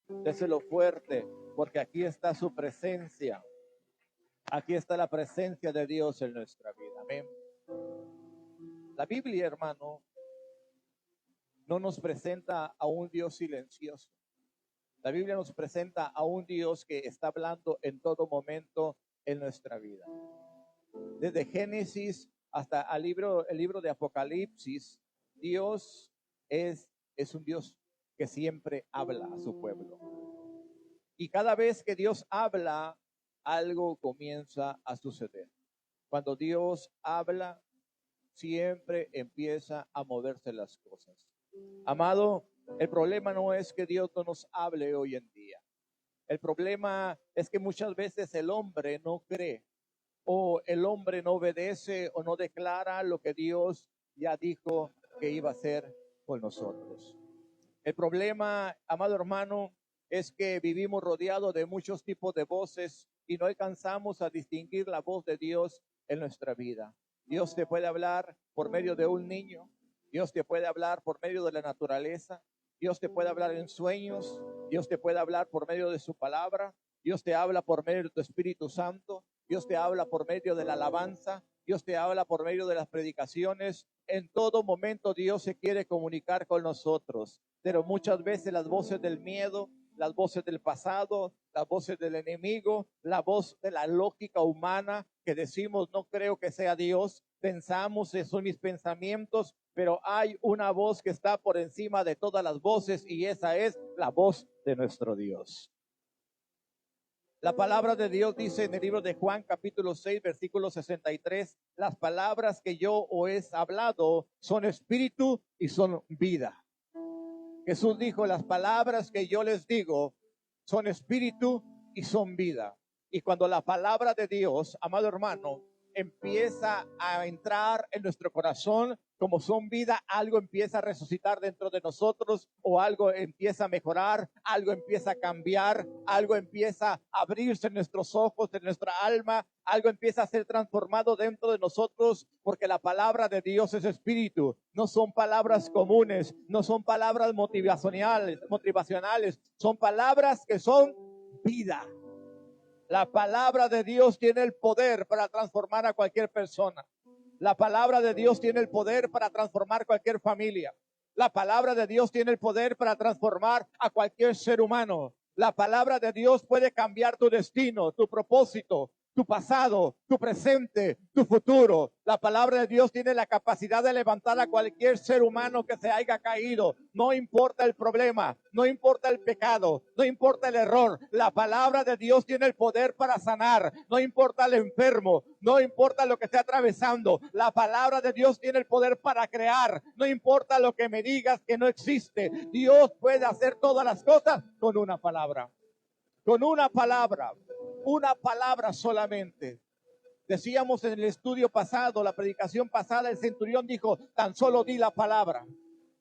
Déselo fuerte, porque aquí está su presencia. Aquí está la presencia de Dios en nuestra vida. Amén. La Biblia, hermano, no nos presenta a un Dios silencioso. La Biblia nos presenta a un Dios que está hablando en todo momento en nuestra vida. Desde Génesis hasta el libro de Apocalipsis, Dios es un Dios que siempre habla a su pueblo. Y cada vez que Dios habla, algo comienza a suceder. Cuando Dios habla, siempre empieza a moverse las cosas. Amado, el problema no es que Dios no nos hable hoy en día. El problema es que muchas veces el hombre no cree, o el hombre no obedece o no declara lo que Dios ya dijo que iba a hacer con nosotros. El problema, amado hermano, es que vivimos rodeados de muchos tipos de voces y no alcanzamos a distinguir la voz de Dios en nuestra vida. Dios te puede hablar por medio de un niño, Dios te puede hablar por medio de la naturaleza, Dios te puede hablar en sueños, Dios te puede hablar por medio de su palabra, Dios te habla por medio de tu Espíritu Santo, Dios te habla por medio de la alabanza, Dios te habla por medio de las predicaciones. En todo momento Dios se quiere comunicar con nosotros, pero muchas veces las voces del miedo, las voces del pasado, las voces del enemigo, la voz de la lógica humana que decimos no creo que sea Dios, pensamos, esos son mis pensamientos, pero hay una voz que está por encima de todas las voces y esa es la voz de nuestro Dios. La palabra de Dios dice en el libro de Juan capítulo 6 versículo 63, las palabras que yo os he hablado son espíritu y son vida. Jesús dijo, las palabras que yo les digo son espíritu y son vida. Y cuando la palabra de Dios, amado hermano, empieza a entrar en nuestro corazón, como son vida, algo empieza a resucitar dentro de nosotros, o algo empieza a mejorar, algo empieza a cambiar, algo empieza a abrirse en nuestros ojos, en nuestra alma, algo empieza a ser transformado dentro de nosotros, porque la palabra de Dios es espíritu, no son palabras comunes, no son palabras motivacionales, son palabras que son vida. La palabra de Dios tiene el poder para transformar a cualquier persona. La palabra de Dios tiene el poder para transformar cualquier familia. La palabra de Dios tiene el poder para transformar a cualquier ser humano. La palabra de Dios puede cambiar tu destino, tu propósito, tu pasado, tu presente, tu futuro. La palabra de Dios tiene la capacidad de levantar a cualquier ser humano que se haya caído. No importa el problema, no importa el pecado, no importa el error. La palabra de Dios tiene el poder para sanar. No importa el enfermo, no importa lo que esté atravesando. La palabra de Dios tiene el poder para crear. No importa lo que me digas que no existe. Dios puede hacer todas las cosas con una palabra. Con una palabra solamente. Decíamos en el estudio pasado, la predicación pasada, el centurión dijo, tan solo di la palabra.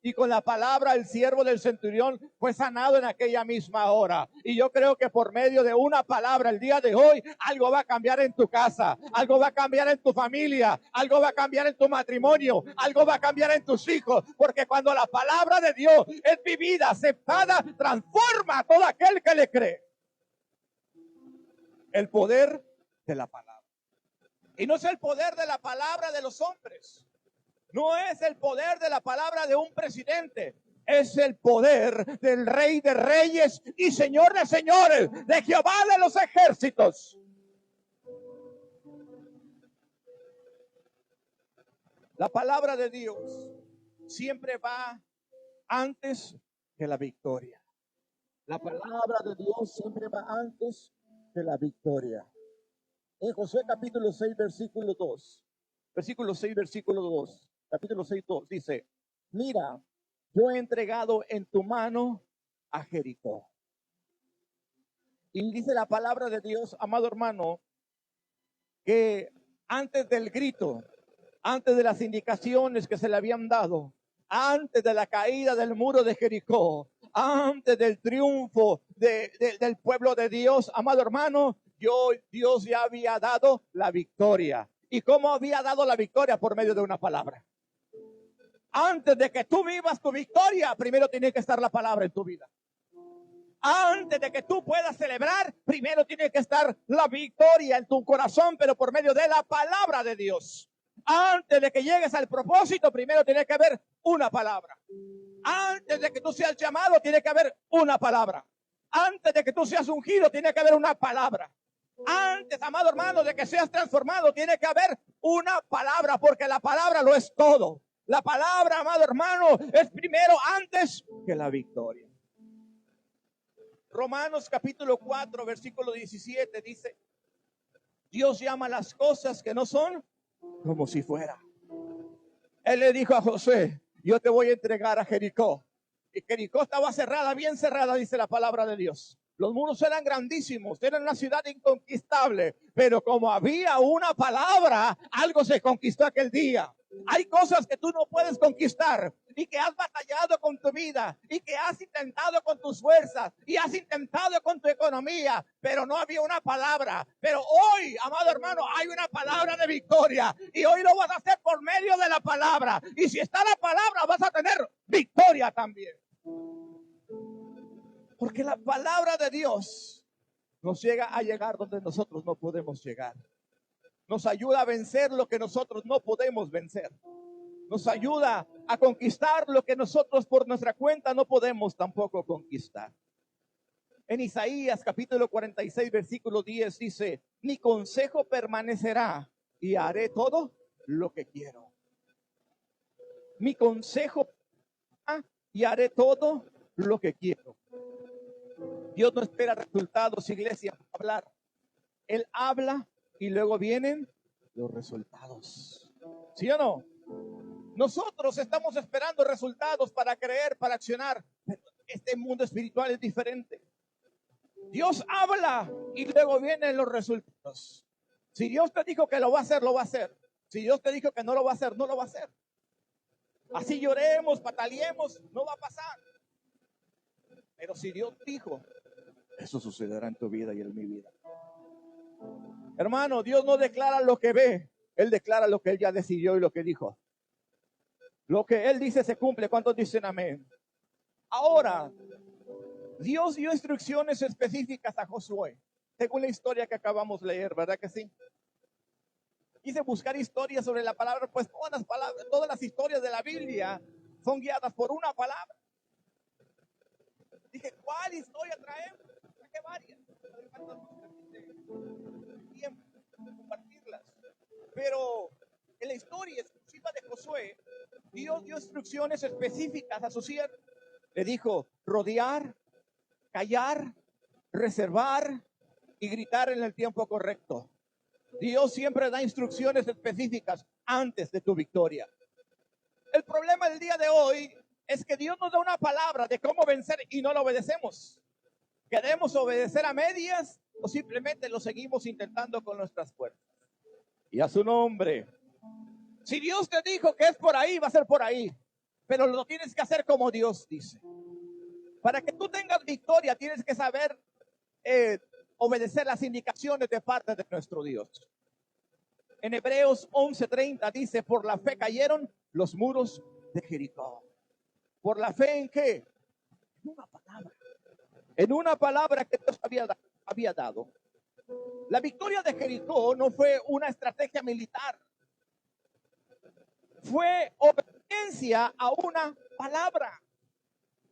Y con la palabra el siervo del centurión fue sanado en aquella misma hora. Y yo creo que por medio de una palabra el día de hoy, algo va a cambiar en tu casa, algo va a cambiar en tu familia, algo va a cambiar en tu matrimonio, algo va a cambiar en tus hijos. Porque cuando la palabra de Dios es vivida, aceptada, transforma a todo aquel que le cree. El poder de la palabra. Y no es el poder de la palabra de los hombres. No es el poder de la palabra de un presidente. Es el poder del Rey de Reyes y Señor de Señores, de Jehová de los ejércitos. La palabra de Dios siempre va antes que la victoria. La palabra de Dios siempre va antes que la victoria. En Josué capítulo 6, versículo 2. Versículo 6, versículo 2. Capítulo 6, 2. Dice, mira, yo he entregado en tu mano a Jericó. Y dice la palabra de Dios, amado hermano, que antes del grito, antes de las indicaciones que se le habían dado, antes de la caída del muro de Jericó, antes del triunfo del pueblo de Dios, amado hermano, Dios ya había dado la victoria. ¿Y cómo había dado la victoria? Por medio de una palabra. Antes de que tú vivas tu victoria, primero tiene que estar la palabra en tu vida. Antes de que tú puedas celebrar, primero tiene que estar la victoria en tu corazón, pero por medio de la palabra de Dios. Antes de que llegues al propósito, primero tiene que haber una palabra. Antes de que tú seas llamado, tiene que haber una palabra. Antes de que tú seas ungido, tiene que haber una palabra. Antes, amado hermano, de que seas transformado, tiene que haber una palabra, porque la palabra lo es todo. La palabra, amado hermano, es primero antes que la victoria. Romanos capítulo 4, versículo 17 dice: Dios llama las cosas que no son como si fuera. Él le dijo a Josué: yo te voy a entregar a Jericó. Y Jericó estaba cerrada, bien cerrada, dice la palabra de Dios. Los muros eran grandísimos, era una ciudad inconquistable, pero como había una palabra, algo se conquistó aquel día. Hay cosas que tú no puedes conquistar y que has batallado con tu vida y que has intentado con tus fuerzas y has intentado con tu economía, pero no había una palabra. Pero hoy, amado hermano, hay una palabra de victoria y hoy lo vas a hacer por medio de la palabra. Y si está la palabra, vas a tener victoria también. Porque la palabra de Dios nos llega a llegar donde nosotros no podemos llegar. Nos ayuda a vencer lo que nosotros no podemos vencer. Nos ayuda a conquistar lo que nosotros por nuestra cuenta no podemos tampoco conquistar. En Isaías capítulo 46 versículo 10 dice: mi consejo permanecerá y haré todo lo que quiero. Mi consejo y haré todo lo que quiero. Dios no espera resultados, iglesia, para hablar. Él habla y luego vienen los resultados. ¿Sí o no? Nosotros estamos esperando resultados para creer, para accionar. Pero este mundo espiritual es diferente. Dios habla y luego vienen los resultados. Si Dios te dijo que lo va a hacer, lo va a hacer. Si Dios te dijo que no lo va a hacer, no lo va a hacer. Así lloremos, pataleemos, no va a pasar. Pero si Dios dijo, eso sucederá en tu vida y en mi vida. Hermano, Dios no declara lo que ve, Él declara lo que Él ya decidió y lo que dijo. Lo que Él dice se cumple. ¿Cuántos dicen amén? Ahora, Dios dio instrucciones específicas a Josué, según la historia que acabamos de leer, ¿verdad que sí? Quise buscar historias sobre la palabra, pues todas las historias de la Biblia son guiadas por una palabra. Dije, ¿cuál historia traemos? Traje varias. Tiempo compartirlas. Pero en la historia exclusiva de Josué, Dios dio instrucciones específicas a su siervo. Le dijo: rodear, callar, reservar y gritar en el tiempo correcto. Dios siempre da instrucciones específicas antes de tu victoria. El problema del día de hoy es que Dios nos da una palabra de cómo vencer y no lo obedecemos. Queremos obedecer a medias o simplemente lo seguimos intentando con nuestras fuerzas. Y a su nombre. Si Dios te dijo que es por ahí, va a ser por ahí. Pero lo tienes que hacer como Dios dice. Para que tú tengas victoria, tienes que saber obedecer las indicaciones de parte de nuestro Dios. En Hebreos 11:30 dice: por la fe cayeron los muros de Jericó. ¿Por la fe en qué? En una palabra. En una palabra que Dios había dado. La victoria de Jericó no fue una estrategia militar. Fue obediencia a una palabra.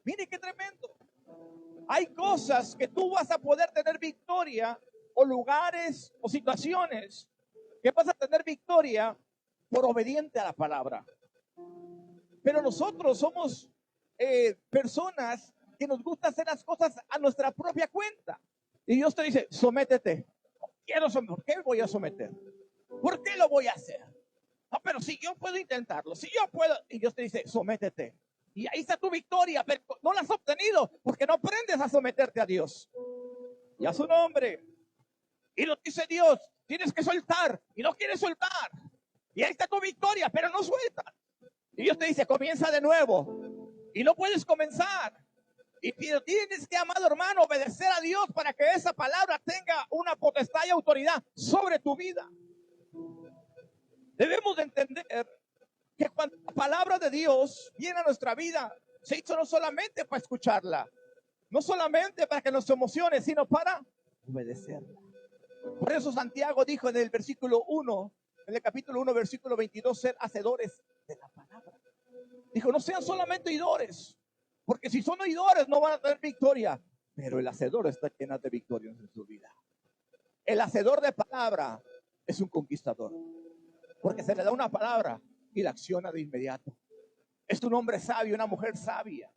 Mire qué tremendo. Hay cosas que tú vas a poder tener victoria, o lugares o situaciones que vas a tener victoria por obediente a la palabra. Pero nosotros somos personas que nos gusta hacer las cosas a nuestra propia cuenta. Y Dios te dice: sométete. Quiero someter. ¿Por qué voy a someter? ¿Por qué lo voy a hacer? No, pero si yo puedo intentarlo, si yo puedo. Y Dios te dice: sométete. Y ahí está tu victoria, pero no la has obtenido porque no aprendes a someterte a Dios y a su nombre. Y lo dice Dios: tienes que soltar, y no quieres soltar. Y ahí está tu victoria, pero no sueltas. Y Dios te dice: comienza de nuevo. Y no puedes comenzar. Y tienes que, amado hermano, obedecer a Dios para que esa palabra tenga una potestad y autoridad sobre tu vida. Debemos de entender que cuando la palabra de Dios viene a nuestra vida, se hizo no solamente para escucharla. No solamente para que nos emocione, sino para obedecerla. Por eso Santiago dijo en el versículo 1, en el capítulo 1, versículo 22, ser hacedores de la palabra. Dijo, no sean solamente oidores, porque si son oidores no van a tener victoria, pero el hacedor está lleno de victorias en su vida. El hacedor de palabra es un conquistador, porque se le da una palabra y la acciona de inmediato. Es un hombre sabio, una mujer sabia.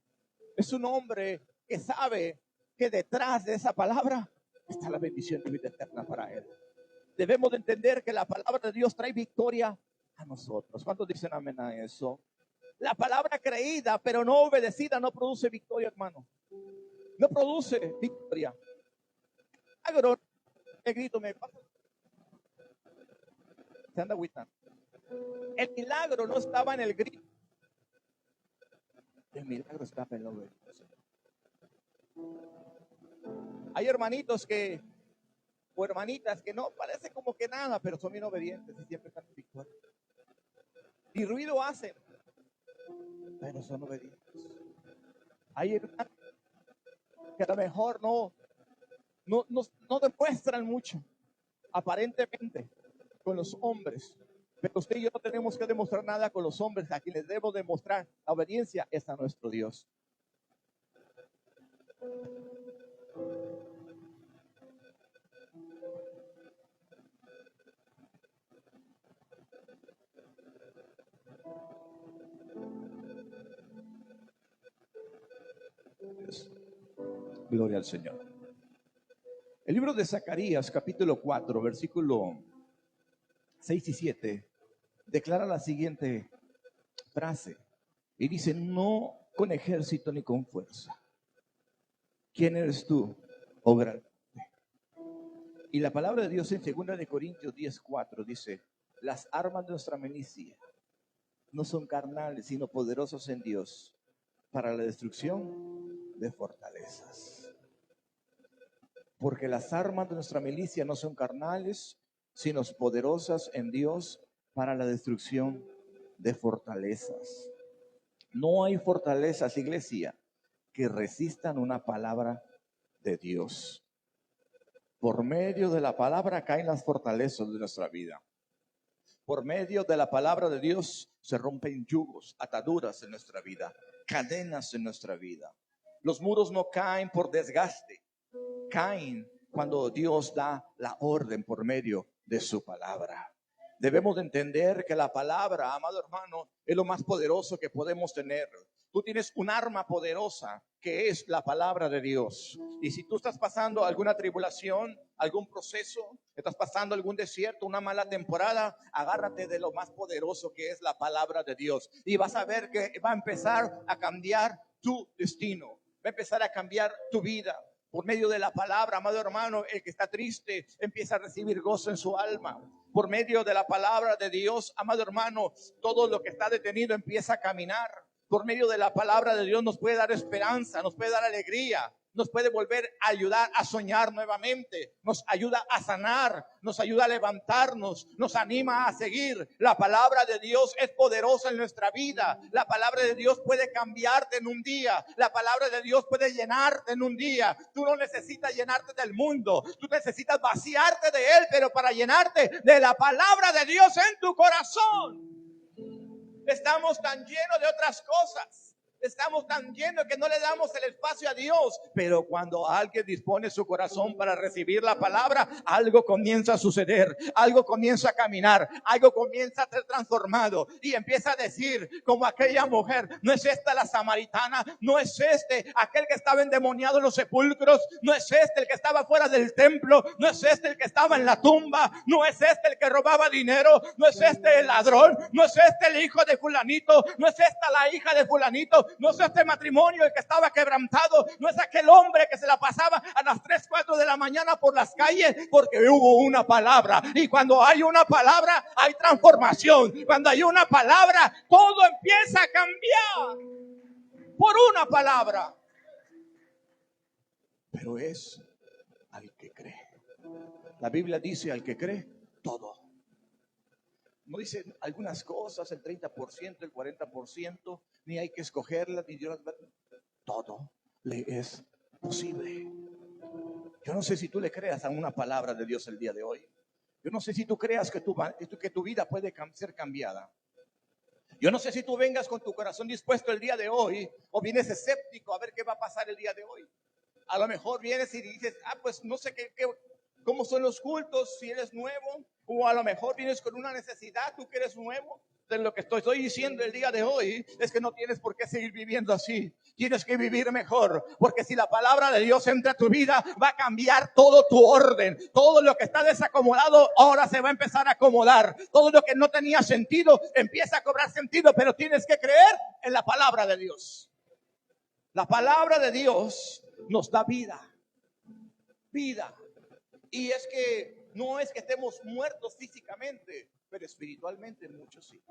Es un hombre que sabe que detrás de esa palabra está la bendición de vida eterna para él. Debemos de entender que la palabra de Dios trae victoria a nosotros. ¿Cuántos dicen amén a eso? La palabra creída pero no obedecida no produce victoria, hermano. No produce victoria. Agro, el grito me pasa. Se anda agüitando. El milagro no estaba en el grito. El milagro estaba en la obediencia. Hay hermanitos que, o hermanitas que no, parece como que nada, pero son bien obedientes y siempre están en victoria. Y ruido hacen, pero son obedientes. Hay hermanos que a lo mejor no demuestran mucho, aparentemente, con los hombres. Pero usted y yo no tenemos que demostrar nada con los hombres. A quienes debemos demostrar la obediencia es a nuestro Dios. Gloria al Señor. El libro de Zacarías, capítulo 4, versículo 6 y 7, declara la siguiente frase. Y dice, no con ejército ni con fuerza. ¿Quién eres tú, oh gran? Y la palabra de Dios en 2 de Corintios 10:4 dice, las armas de nuestra milicia no son carnales, sino poderosos en Dios para la destrucción de fortalezas. Porque las armas de nuestra milicia no son carnales, sino poderosas en Dios para la destrucción de fortalezas. No hay fortalezas, iglesia, que resistan una palabra de Dios. Por medio de la palabra caen las fortalezas de nuestra vida. Por medio de la palabra de Dios se rompen yugos, ataduras en nuestra vida, cadenas en nuestra vida. Los muros no caen por desgaste, caen cuando Dios da la orden por medio de su palabra. Debemos de entender que la palabra, amado hermano, es lo más poderoso que podemos tener. Tú tienes un arma poderosa que es la palabra de Dios. Y si tú estás pasando alguna tribulación, algún proceso, estás pasando algún desierto, una mala temporada, agárrate de lo más poderoso que es la palabra de Dios. Y vas a ver que va a empezar a cambiar tu destino, va a empezar a cambiar tu vida. Por medio de la palabra, amado hermano, el que está triste empieza a recibir gozo en su alma. Por medio de la palabra de Dios, amado hermano, todo lo que está detenido empieza a caminar. Por medio de la palabra de Dios nos puede dar esperanza, nos puede dar alegría, nos puede volver a ayudar a soñar nuevamente, nos ayuda a sanar, nos ayuda a levantarnos, nos anima a seguir. La palabra de Dios es poderosa en nuestra vida. La palabra de Dios puede cambiarte en un día. La palabra de Dios puede llenarte en un día. Tú no necesitas llenarte del mundo, tú necesitas vaciarte de él, pero para llenarte de la palabra de Dios en tu corazón. Estamos tan llenos de otras cosas. Estamos tan llenos que no le damos el espacio a Dios. Pero cuando alguien dispone su corazón para recibir la palabra, algo comienza a suceder, algo comienza a caminar, algo comienza a ser transformado. Y empieza a decir, como aquella mujer, no es esta la samaritana, no es este aquel que estaba endemoniado en los sepulcros, no es este el que estaba fuera del templo, no es este el que estaba en la tumba, no es este el que robaba dinero, no es este el ladrón, no es este el hijo de fulanito, no es esta la hija de fulanito, no es este matrimonio el que estaba quebrantado, no es aquel hombre que se la pasaba a las 3, 4 de la mañana por las calles, porque hubo una palabra. Y cuando hay una palabra hay transformación. Cuando hay una palabra todo empieza a cambiar por una palabra. Pero es al que cree. La Biblia dice al que cree todo. No dice algunas cosas, el 30%, el 40%, ni hay que escogerlas, ni Dios, todo le es posible. Yo no sé si tú le creas a una palabra de Dios el día de hoy. Yo no sé si tú creas que tu vida puede ser cambiada. Yo no sé si tú vengas con tu corazón dispuesto el día de hoy o vienes escéptico a ver qué va a pasar el día de hoy. A lo mejor vienes y dices, pues no sé cómo son los cultos, si eres nuevo, o a lo mejor vienes con una necesidad, tú que eres nuevo. De lo que estoy diciendo el día de hoy es que no tienes por qué seguir viviendo así. Tienes que vivir mejor, porque si la palabra de Dios entra a tu vida, va a cambiar todo tu orden. Todo lo que está desacomodado ahora se va a empezar a acomodar. Todo lo que no tenía sentido empieza a cobrar sentido, pero tienes que creer en la palabra de Dios. La palabra de Dios nos da vida. Vida. Y es que no es que estemos muertos físicamente, pero espiritualmente muchos sí.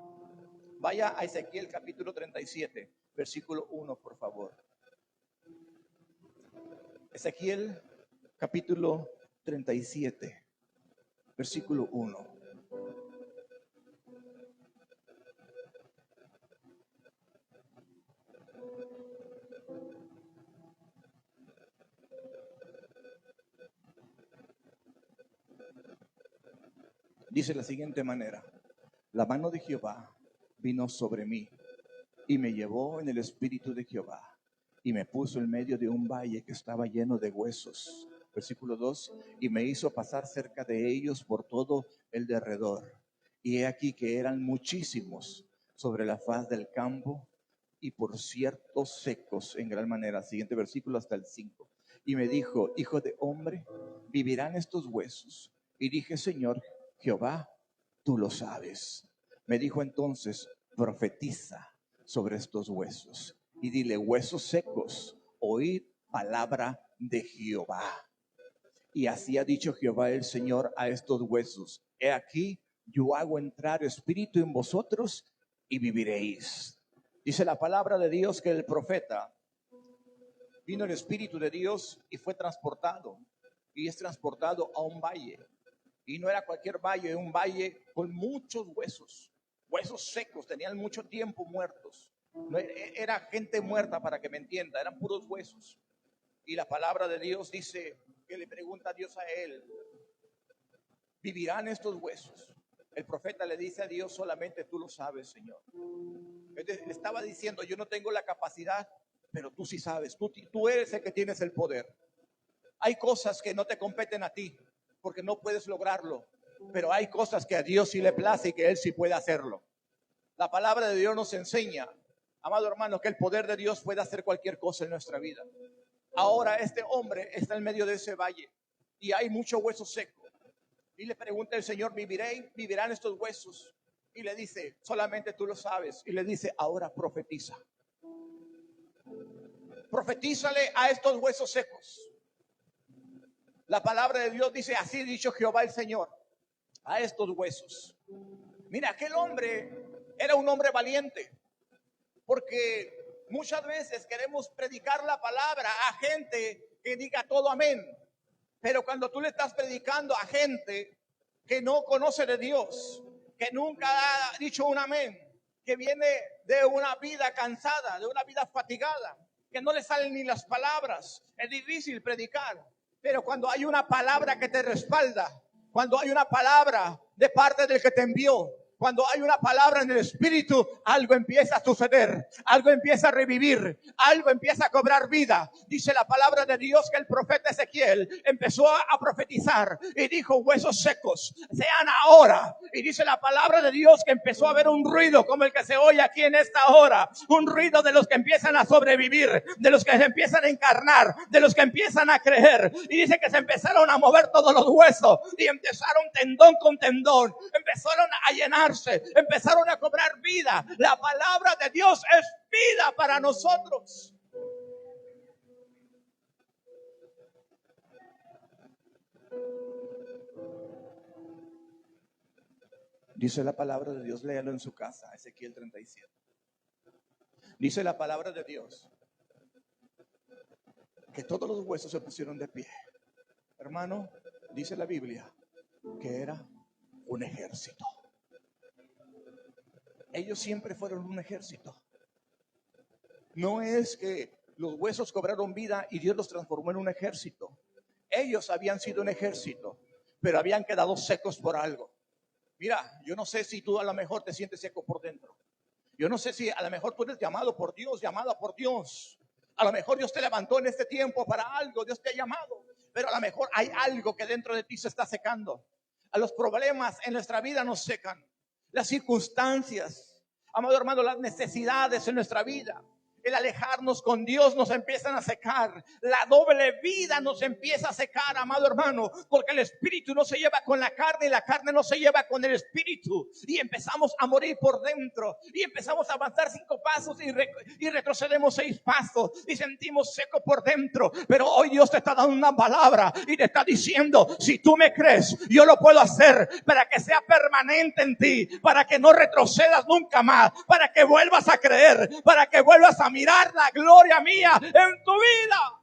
Vaya a Ezequiel capítulo 37, versículo 1, por favor. Ezequiel capítulo 37, versículo 1. Dice de la siguiente manera: la mano de Jehová vino sobre mí y me llevó en el espíritu de Jehová y me puso en medio de un valle que estaba lleno de huesos. Versículo 2: y me hizo pasar cerca de ellos por todo el derredor. Y he aquí que eran muchísimos sobre la faz del campo y por cierto secos en gran manera. Siguiente versículo hasta el 5. Y me dijo: hijo de hombre, ¿vivirán estos huesos? Y dije: Señor Jehová, tú lo sabes. Me dijo entonces: profetiza sobre estos huesos y dile: huesos secos, oíd palabra de Jehová. Y así ha dicho Jehová el Señor a estos huesos: he aquí, yo hago entrar espíritu en vosotros y viviréis. Dice la palabra de Dios que el profeta vino el espíritu de Dios y fue transportado, y es transportado a un valle. Y no era cualquier valle, un valle con muchos huesos, huesos secos, tenían mucho tiempo muertos. No era gente muerta, para que me entienda, eran puros huesos. Y la palabra de Dios dice que le pregunta a Dios a él: ¿vivirán estos huesos? El profeta le dice a Dios: solamente tú lo sabes, Señor. Él le estaba diciendo: yo no tengo la capacidad, pero tú sí sabes, tú eres el que tienes el poder. Hay cosas que no te competen a ti, porque no puedes lograrlo, pero hay cosas que a Dios sí le place y que Él sí puede hacerlo. La palabra de Dios nos enseña, amado hermano, que el poder de Dios puede hacer cualquier cosa en nuestra vida. Ahora este hombre está en medio de ese valle y hay mucho hueso seco. Y le pregunta el Señor: ¿vivirán estos huesos? Y le dice: solamente tú lo sabes. Y le dice: ahora profetiza. Profetízale a estos huesos secos. La palabra de Dios dice: así ha dicho Jehová el Señor a estos huesos. Mira, aquel hombre era un hombre valiente, porque muchas veces queremos predicar la palabra a gente que diga todo amén, pero cuando tú le estás predicando a gente que no conoce de Dios, que nunca ha dicho un amén, que viene de una vida cansada, de una vida fatigada, que no le salen ni las palabras, es difícil predicar. Pero cuando hay una palabra que te respalda, cuando hay una palabra de parte del que te envió, cuando hay una palabra en el espíritu, algo empieza a suceder, algo empieza a revivir, algo empieza a cobrar vida. Dice la palabra de Dios que el profeta Ezequiel empezó a profetizar y dijo: huesos secos, sean ahora. Y dice la palabra de Dios que empezó a haber un ruido como el que se oye aquí en esta hora, un ruido de los que empiezan a sobrevivir, de los que se empiezan a encarnar, de los que empiezan a creer. Y dice que se empezaron a mover todos los huesos y empezaron tendón con tendón, empezaron a llenar, empezaron a cobrar vida. La palabra de Dios es vida para nosotros. Dice la palabra de Dios, léalo en su casa, Ezequiel 37. Dice la palabra de Dios que todos los huesos se pusieron de pie. Hermano, dice la Biblia que era un ejército. Ellos siempre fueron un ejército. No es que Los huesos cobraron vida y Dios los transformó en un ejército. Ellos habían sido un ejército, pero habían quedado secos por algo. Mira, yo no sé si tú a lo mejor te sientes seco por dentro. Yo no sé si a lo mejor tú eres llamado por Dios, llamada por Dios. A lo mejor Dios te levantó en este tiempo para algo, Dios te ha llamado, pero a lo mejor hay algo que dentro de ti se está secando. A los problemas en nuestra vida nos secan, las circunstancias, amado hermano, las necesidades en nuestra vida. El alejarnos con Dios nos empiezan a secar. La doble vida nos empieza a secar, amado hermano, porque el espíritu no se lleva con la carne y la carne no se lleva con el espíritu. Y empezamos a morir por dentro y empezamos a avanzar 5 pasos y retrocedemos 6 pasos y sentimos seco por dentro. Pero hoy Dios te está dando una palabra y te está diciendo: si tú me crees, yo lo puedo hacer para que sea permanente en ti, para que no retrocedas nunca más, para que vuelvas a creer, para que vuelvas a mirar la gloria mía en tu vida.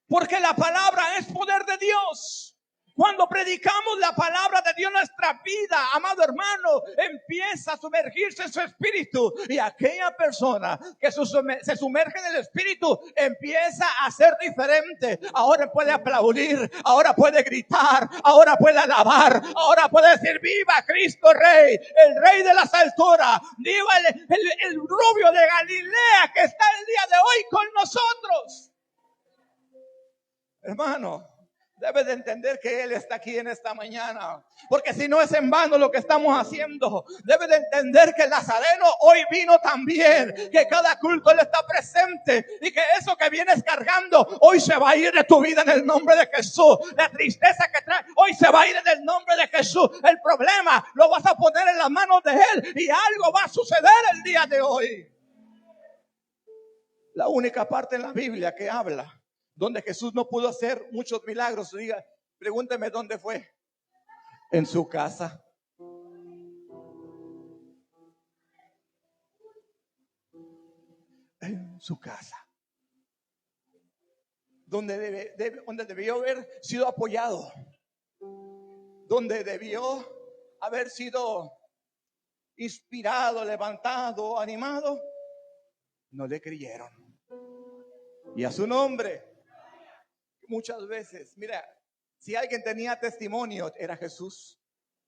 Porque la palabra es poder de Dios. Cuando predicamos la palabra de Dios en nuestra vida, amado hermano, empieza a sumergirse en su espíritu. Y aquella persona que se sumerge en el espíritu empieza a ser diferente. Ahora puede aplaudir, ahora puede gritar, ahora puede alabar, ahora puede decir: viva Cristo Rey, el Rey de las alturas, viva el rubio de Galilea que está el día de hoy con nosotros. Hermano, debes de entender que Él está aquí en esta mañana, porque si no es en vano lo que estamos haciendo. Debes de entender que el Nazareno hoy vino también, que cada culto Él está presente y que eso que vienes cargando hoy se va a ir de tu vida en el nombre de Jesús. La tristeza que trae hoy se va a ir en el nombre de Jesús. El problema lo vas a poner en las manos de Él y algo va a suceder el día de hoy. La única parte en la Biblia que habla donde Jesús no pudo hacer muchos milagros, diga, pregúnteme dónde fue. En su casa. En su casa. Donde debió haber sido apoyado. Donde debió haber sido inspirado, levantado, animado. No le creyeron. Y a su nombre. Muchas veces, mira, si alguien tenía testimonio era Jesús,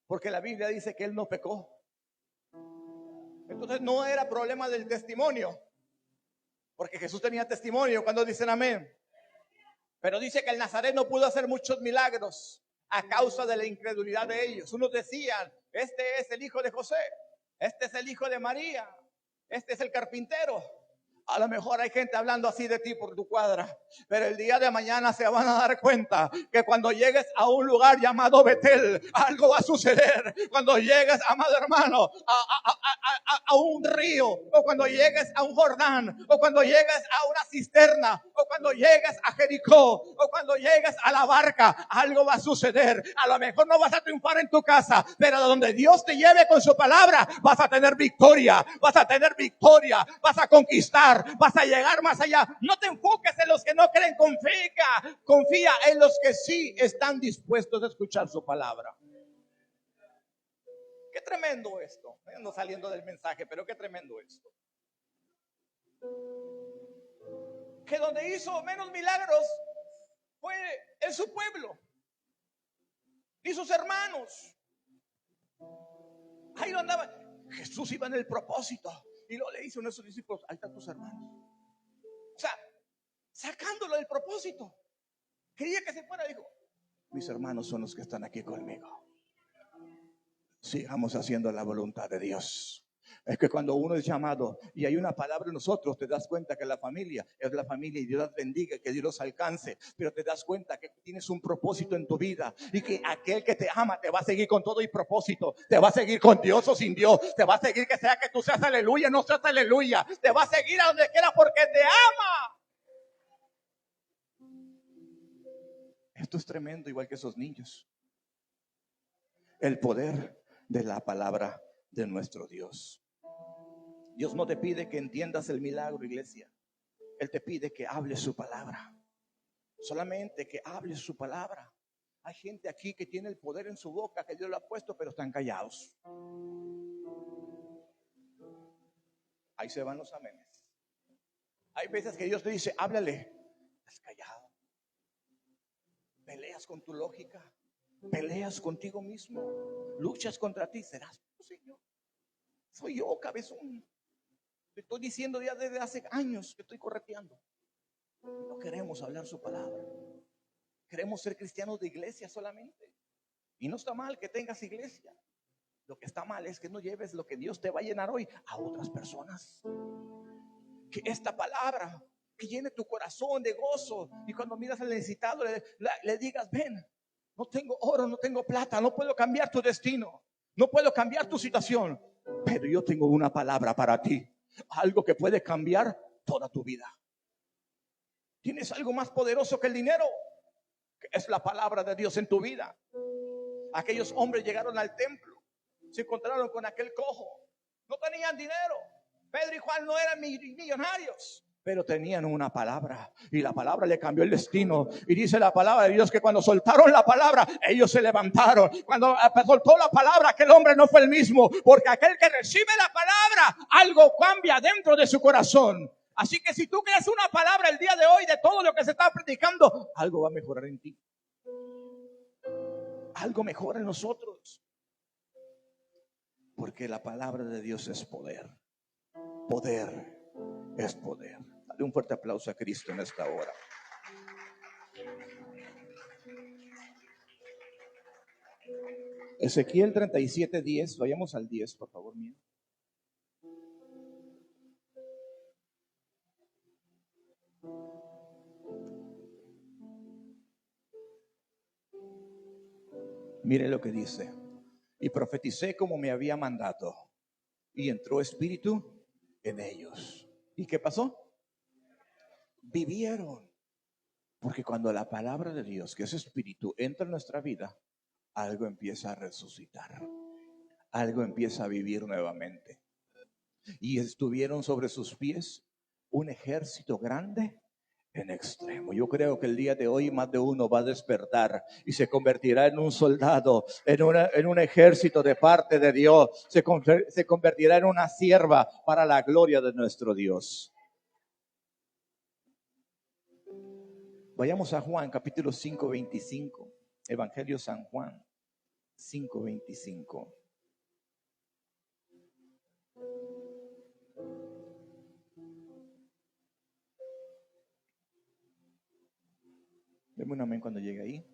porque la Biblia dice que Él no pecó. Entonces no era problema del testimonio, porque Jesús tenía testimonio. Cuando dicen amén. Pero dice que el Nazareno pudo hacer muchos milagros a causa de la incredulidad de ellos. Unos decían: este es el hijo de José, este es el hijo de María, este es el carpintero. A lo mejor hay gente hablando así de ti por tu cuadra, pero el día de mañana se van a dar cuenta que cuando llegues a un lugar llamado Betel, algo va a suceder. Cuando llegues, amado hermano, a un río, o cuando llegues a un Jordán, o cuando llegues a una cisterna, o cuando llegues a Jericó, o cuando llegues a la barca, algo va a suceder. A lo mejor no vas a triunfar en tu casa, pero donde Dios te lleve con su palabra, vas a tener victoria, vas a tener victoria, vas a conquistar, vas a llegar más allá. No te enfoques en los que no creen, confía en los que sí están dispuestos a escuchar su palabra. Qué tremendo esto. Ando saliendo del mensaje, pero qué tremendo esto. Que donde hizo menos milagros fue en su pueblo y sus hermanos. Ahí lo andaba. Jesús iba en el propósito y lo le hizo a sus discípulos: ahí están tus hermanos. O sea, sacándolo del propósito. Quería que se fuera, dijo: mis hermanos son los que están aquí conmigo. Sigamos haciendo la voluntad de Dios. Es que cuando uno es llamado y hay una palabra en nosotros, te das cuenta que la familia es la familia y Dios las bendiga, que Dios los alcance. Pero te das cuenta que tienes un propósito en tu vida y que aquel que te ama te va a seguir con todo y propósito. Te va a seguir con Dios o sin Dios. Te va a seguir que sea que tú seas aleluya, no seas aleluya. Te va a seguir a donde quiera porque te ama. Esto es tremendo, igual que esos niños. El poder de la palabra de nuestro Dios. Dios no te pide que entiendas el milagro, iglesia. Él te pide que hables su palabra. Solamente que hables su palabra. Hay gente aquí que tiene el poder en su boca, que Dios lo ha puesto, pero están callados. Ahí se van los amenes. Hay veces que Dios te dice, háblale. Estás callado. Peleas con tu lógica. Peleas contigo mismo. Luchas contra ti. ¿Serás tú, Señor? Soy yo, cabezón. Te estoy diciendo ya desde hace años que estoy correteando. No queremos hablar su palabra. Queremos ser cristianos de iglesia solamente. Y no está mal que tengas iglesia. Lo que está mal es que no lleves lo que Dios te va a llenar hoy a otras personas. Que esta palabra que llene tu corazón de gozo, y cuando miras al necesitado le digas, ven, no tengo oro, no tengo plata, no puedo cambiar tu destino, no puedo cambiar tu situación, pero yo tengo una palabra para ti, algo que puede cambiar toda tu vida. Tienes algo más poderoso que el dinero, que es la palabra de Dios en tu vida. Aquellos hombres llegaron al templo, se encontraron con aquel cojo, no tenían dinero. Pedro y Juan no eran millonarios, pero tenían una palabra, y la palabra le cambió el destino. Y dice la palabra de Dios que cuando soltaron la palabra, ellos se levantaron. Cuando soltó la palabra, aquel hombre no fue el mismo, porque aquel que recibe la palabra, algo cambia dentro de su corazón. Así que si tú crees una palabra el día de hoy de todo lo que se está predicando, algo va a mejorar en ti. Algo mejora en nosotros. Porque la palabra de Dios es poder. Poder es poder. Dale un fuerte aplauso a Cristo en esta hora. Ezequiel 37:10. Vayamos al 10, por favor, mío. Mire lo que dice. Y profeticé como me había mandado, y entró espíritu en ellos. ¿Y qué pasó? Vivieron. Porque cuando la palabra de Dios, que es espíritu, entra en nuestra vida, algo empieza a resucitar. Algo empieza a vivir nuevamente. Y estuvieron sobre sus pies un ejército grande en extremo. Yo creo que el día de hoy más de uno va a despertar y se convertirá en un soldado, en un ejército de parte de Dios. Se convertirá en una sierva para la gloria de nuestro Dios. Vayamos a Juan capítulo 5:25. Evangelio San Juan 5:25. Deme un amén cuando llegue ahí.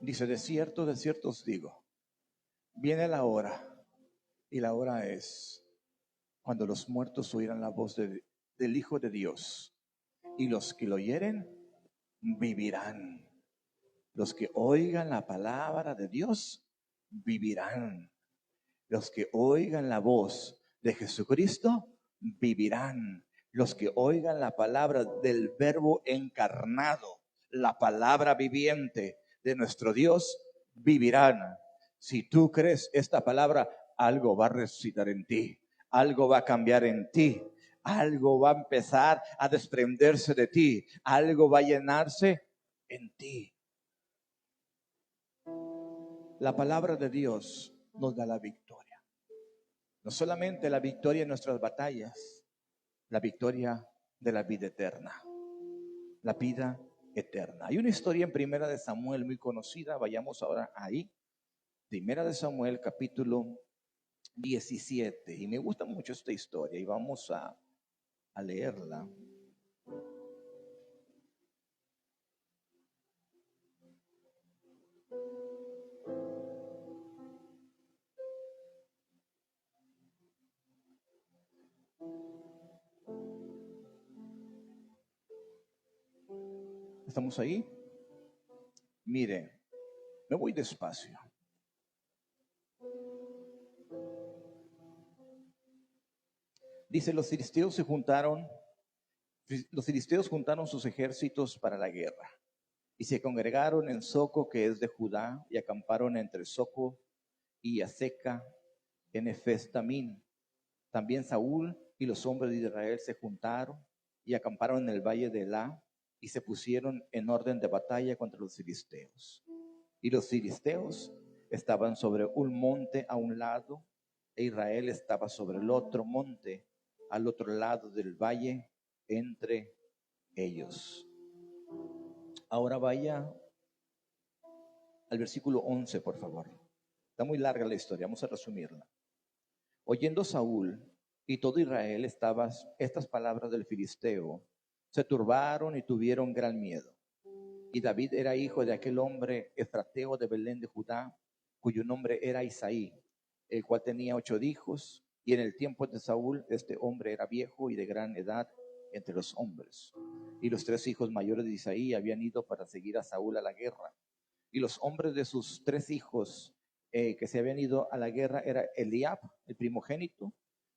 Dice, de cierto os digo, viene la hora, y la hora es cuando los muertos oirán la voz del Hijo de Dios, y los que lo oyeren vivirán. Los que oigan la palabra de Dios vivirán. Los que oigan la voz de Jesucristo vivirán. Los que oigan la palabra del Verbo encarnado, la palabra viviente de nuestro Dios, vivirán. Si tú crees esta palabra, algo va a resucitar en ti, algo va a cambiar en ti, algo va a empezar a desprenderse de ti, algo va a llenarse en ti. La palabra de Dios nos da la victoria. No solamente la victoria en nuestras batallas, la victoria de la vida eterna. La vida eterna. Hay una historia en Primera de Samuel muy conocida. Vayamos ahora ahí. Primera de Samuel capítulo 17. Y me gusta mucho esta historia y vamos a leerla. ¿Estamos ahí? Mire, me voy despacio. Dice, los filisteos juntaron sus ejércitos para la guerra y se congregaron en Soco, que es de Judá, y acamparon entre Soco y Azeca en Efes-Damín. También Saúl y los hombres de Israel se juntaron y acamparon en el valle de Elá y se pusieron en orden de batalla contra los filisteos. Y los filisteos estaban sobre un monte a un lado e Israel estaba sobre el otro monte al otro lado del valle entre ellos. Ahora vaya al versículo 11, por favor. Está muy larga la historia, vamos a resumirla. Oyendo Saúl y todo Israel estas palabras del filisteo, se turbaron y tuvieron gran miedo. Y David era hijo de aquel hombre efrateo de Belén de Judá, cuyo nombre era Isaí, el cual tenía 8 hijos, y en el tiempo de Saúl este hombre era viejo y de gran edad entre los hombres. Y los 3 hijos mayores de Isaí habían ido para seguir a Saúl a la guerra. Y los hombres de sus 3 hijos que se habían ido a la guerra era Eliab, el primogénito.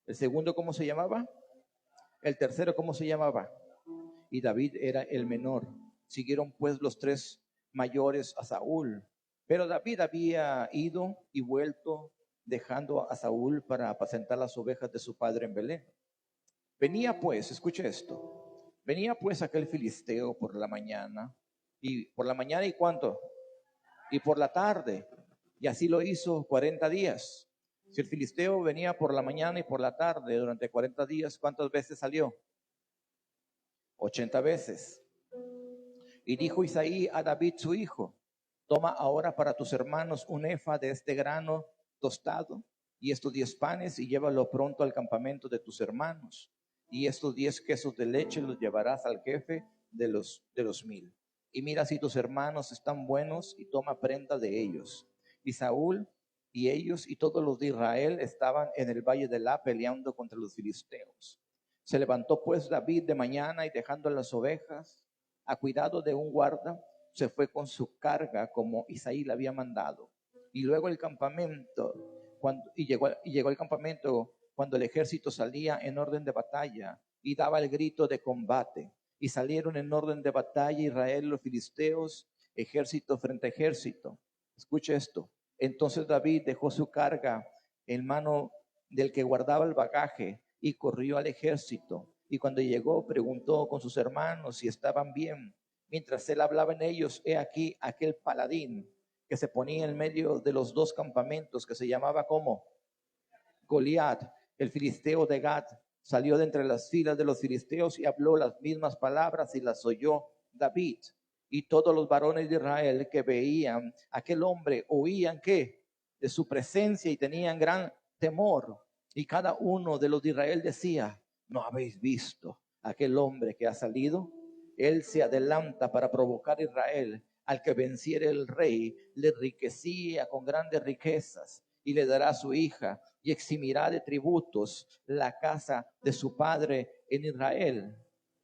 El segundo, ¿cómo se llamaba? El tercero, ¿cómo se llamaba? Y David era el menor. Siguieron pues los 3 mayores a Saúl. Pero David había ido y vuelto, dejando a Saúl para apacentar las ovejas de su padre en Belén. Venía pues, escuche esto, venía pues aquel filisteo por la mañana. ¿Y por la mañana y cuánto? Y por la tarde. Y así lo hizo 40 días. Si el filisteo venía por la mañana y por la tarde durante 40 días, ¿cuántas veces salió? 80 veces. Y dijo Isaí a David su hijo: toma ahora para tus hermanos un efa de este grano tostado y estos 10 panes y llévalo pronto al campamento de tus hermanos. Y estos 10 quesos de leche los llevarás al jefe de los 1000. Y mira si tus hermanos están buenos y toma prenda de ellos. Y Saúl y ellos y todos los de Israel estaban en el valle de La peleando contra los filisteos. Se levantó pues David de mañana y dejando las ovejas a cuidado de un guarda, se fue con su carga como Isaí le había mandado. Y luego el campamento, llegó al campamento cuando el ejército salía en orden de batalla y daba el grito de combate. Y salieron en orden de batalla Israel y los filisteos, ejército frente a ejército. Escuche esto. Entonces David dejó su carga en mano del que guardaba el bagaje y corrió al ejército. Y cuando llegó, preguntó con sus hermanos si estaban bien. Mientras él hablaba en ellos, he aquí aquel paladín que se ponía en medio de los 2 campamentos, que se llamaba como Goliat, el filisteo de Gat, salió de entre las filas de los filisteos y habló las mismas palabras y las oyó David. Y todos los varones de Israel que veían a aquel hombre oían que de su presencia y tenían gran temor. Y cada uno de los de Israel decía: ¿no habéis visto aquel hombre que ha salido? Él se adelanta para provocar a Israel. Al que venciere el rey, le enriquecía con grandes riquezas y le dará a su hija y eximirá de tributos la casa de su padre en Israel.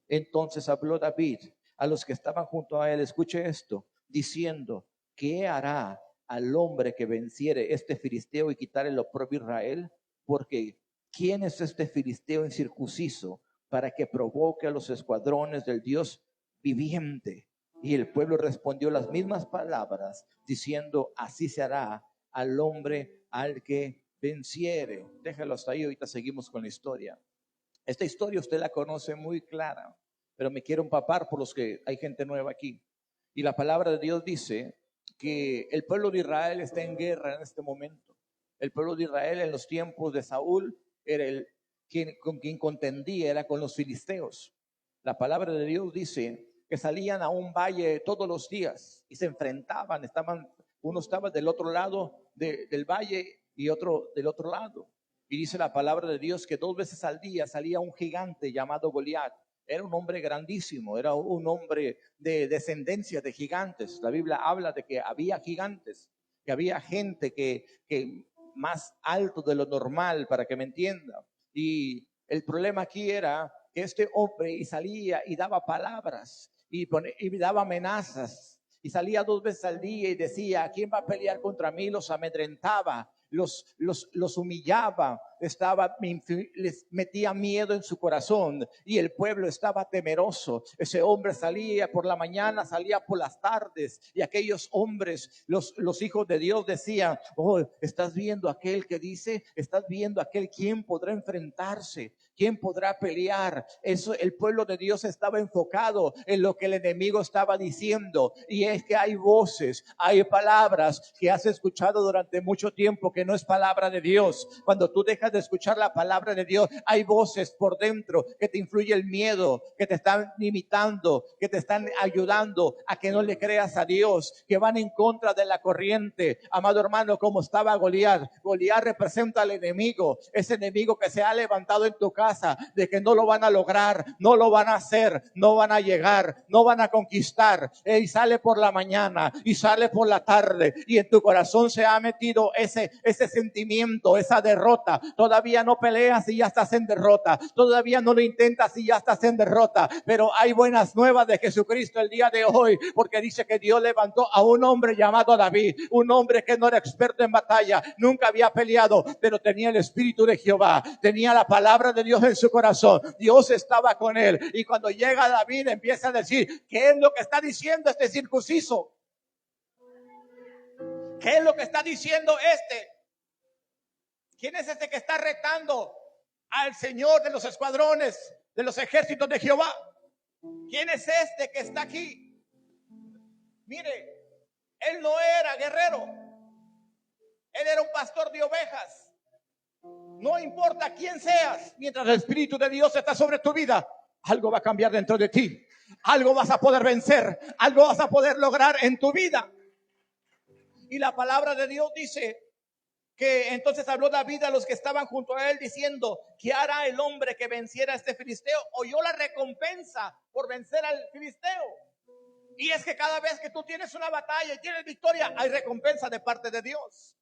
Entonces habló David a los que estaban junto a él, escuche esto, diciendo: ¿qué hará al hombre que venciere este filisteo y quitare el oprobio a Israel? Porque ¿quién es este filisteo incircunciso para que provoque a los escuadrones del Dios viviente? Y el pueblo respondió las mismas palabras, diciendo: así se hará al hombre al que venciere. Déjalo hasta ahí, ahorita seguimos con la historia. Esta historia usted la conoce muy clara, pero me quiero empapar por los que hay gente nueva aquí. Y la palabra de Dios dice que el pueblo de Israel está en guerra en este momento. El pueblo de Israel en los tiempos de Saúl era con quien contendía, era con los filisteos. La palabra de Dios dice que salían a un valle todos los días y se enfrentaban, uno estaba del otro lado del valle y otro del otro lado. Y dice la palabra de Dios que 2 veces al día salía un gigante llamado Goliat. Era un hombre grandísimo, era un hombre de descendencia de gigantes. La Biblia habla de que había gigantes, que había gente que más alto de lo normal, para que me entienda. Y el problema aquí era que este hombre y salía y daba palabras y daba amenazas. Y salía 2 veces al día y decía: ¿quién va a pelear contra mí? Los amedrentaba, los humillaba, les metía miedo en su corazón y el pueblo estaba temeroso. Ese hombre salía por la mañana, salía por las tardes, y aquellos hombres, los hijos de Dios, decían: oh, ¿estás viendo aquel que dice? ¿Estás viendo aquel? ¿Quién podrá enfrentarse? ¿Quién podrá pelear? Eso, el pueblo de Dios estaba enfocado en lo que el enemigo estaba diciendo. Y es que hay voces, hay palabras que has escuchado durante mucho tiempo que no es palabra de Dios. Cuando tú dejas dejas de escuchar la palabra de Dios, hay voces por dentro que te influye el miedo, que te están limitando, que te están ayudando a que no le creas a Dios, que van en contra de la corriente. Amado hermano, como estaba Goliat. Goliat representa al enemigo, ese enemigo que se ha levantado en tu casa, de que no lo van a lograr, no lo van a hacer, no van a llegar, no van a conquistar. Y sale por la mañana y sale por la tarde, y en tu corazón se ha metido ese sentimiento, esa derrota. Todavía no peleas y ya estás en derrota, todavía no lo intentas y ya estás en derrota, pero hay buenas nuevas de Jesucristo el día de hoy, porque dice que Dios levantó a un hombre llamado David, un hombre que no era experto en batalla, nunca había peleado, pero tenía el Espíritu de Jehová, tenía la palabra de Dios en su corazón. Dios estaba con él, y cuando llega David empieza a decir: ¿qué es lo que está diciendo este circunciso? ¿Qué es lo que está diciendo este? ¿Quién es este que está retando al Señor de los escuadrones, de los ejércitos de Jehová? ¿Quién es este que está aquí? Mire, él no era guerrero, él era un pastor de ovejas. No importa quién seas, mientras el Espíritu de Dios está sobre tu vida, algo va a cambiar dentro de ti, algo vas a poder vencer, algo vas a poder lograr en tu vida. Y la palabra de Dios dice que entonces habló David a los que estaban junto a él diciendo: ¿qué hará el hombre que venciera a este filisteo? Oyó la recompensa por vencer al filisteo. Y es que cada vez que tú tienes una batalla y tienes victoria, hay recompensa de parte de Dios.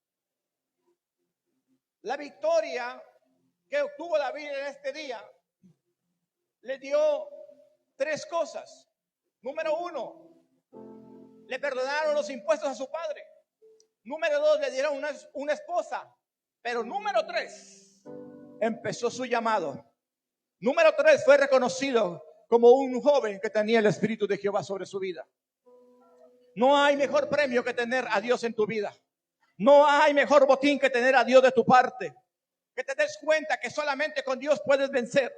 La victoria que obtuvo David en este día le dio tres cosas. Número uno, le perdonaron los impuestos a su padre. Número dos, le dieron una esposa. Pero número tres, empezó su llamado. Número tres, fue reconocido como un joven que tenía el Espíritu de Jehová sobre su vida. No hay mejor premio que tener a Dios en tu vida. No hay mejor botín que tener a Dios de tu parte. Que te des cuenta que solamente con Dios puedes vencer.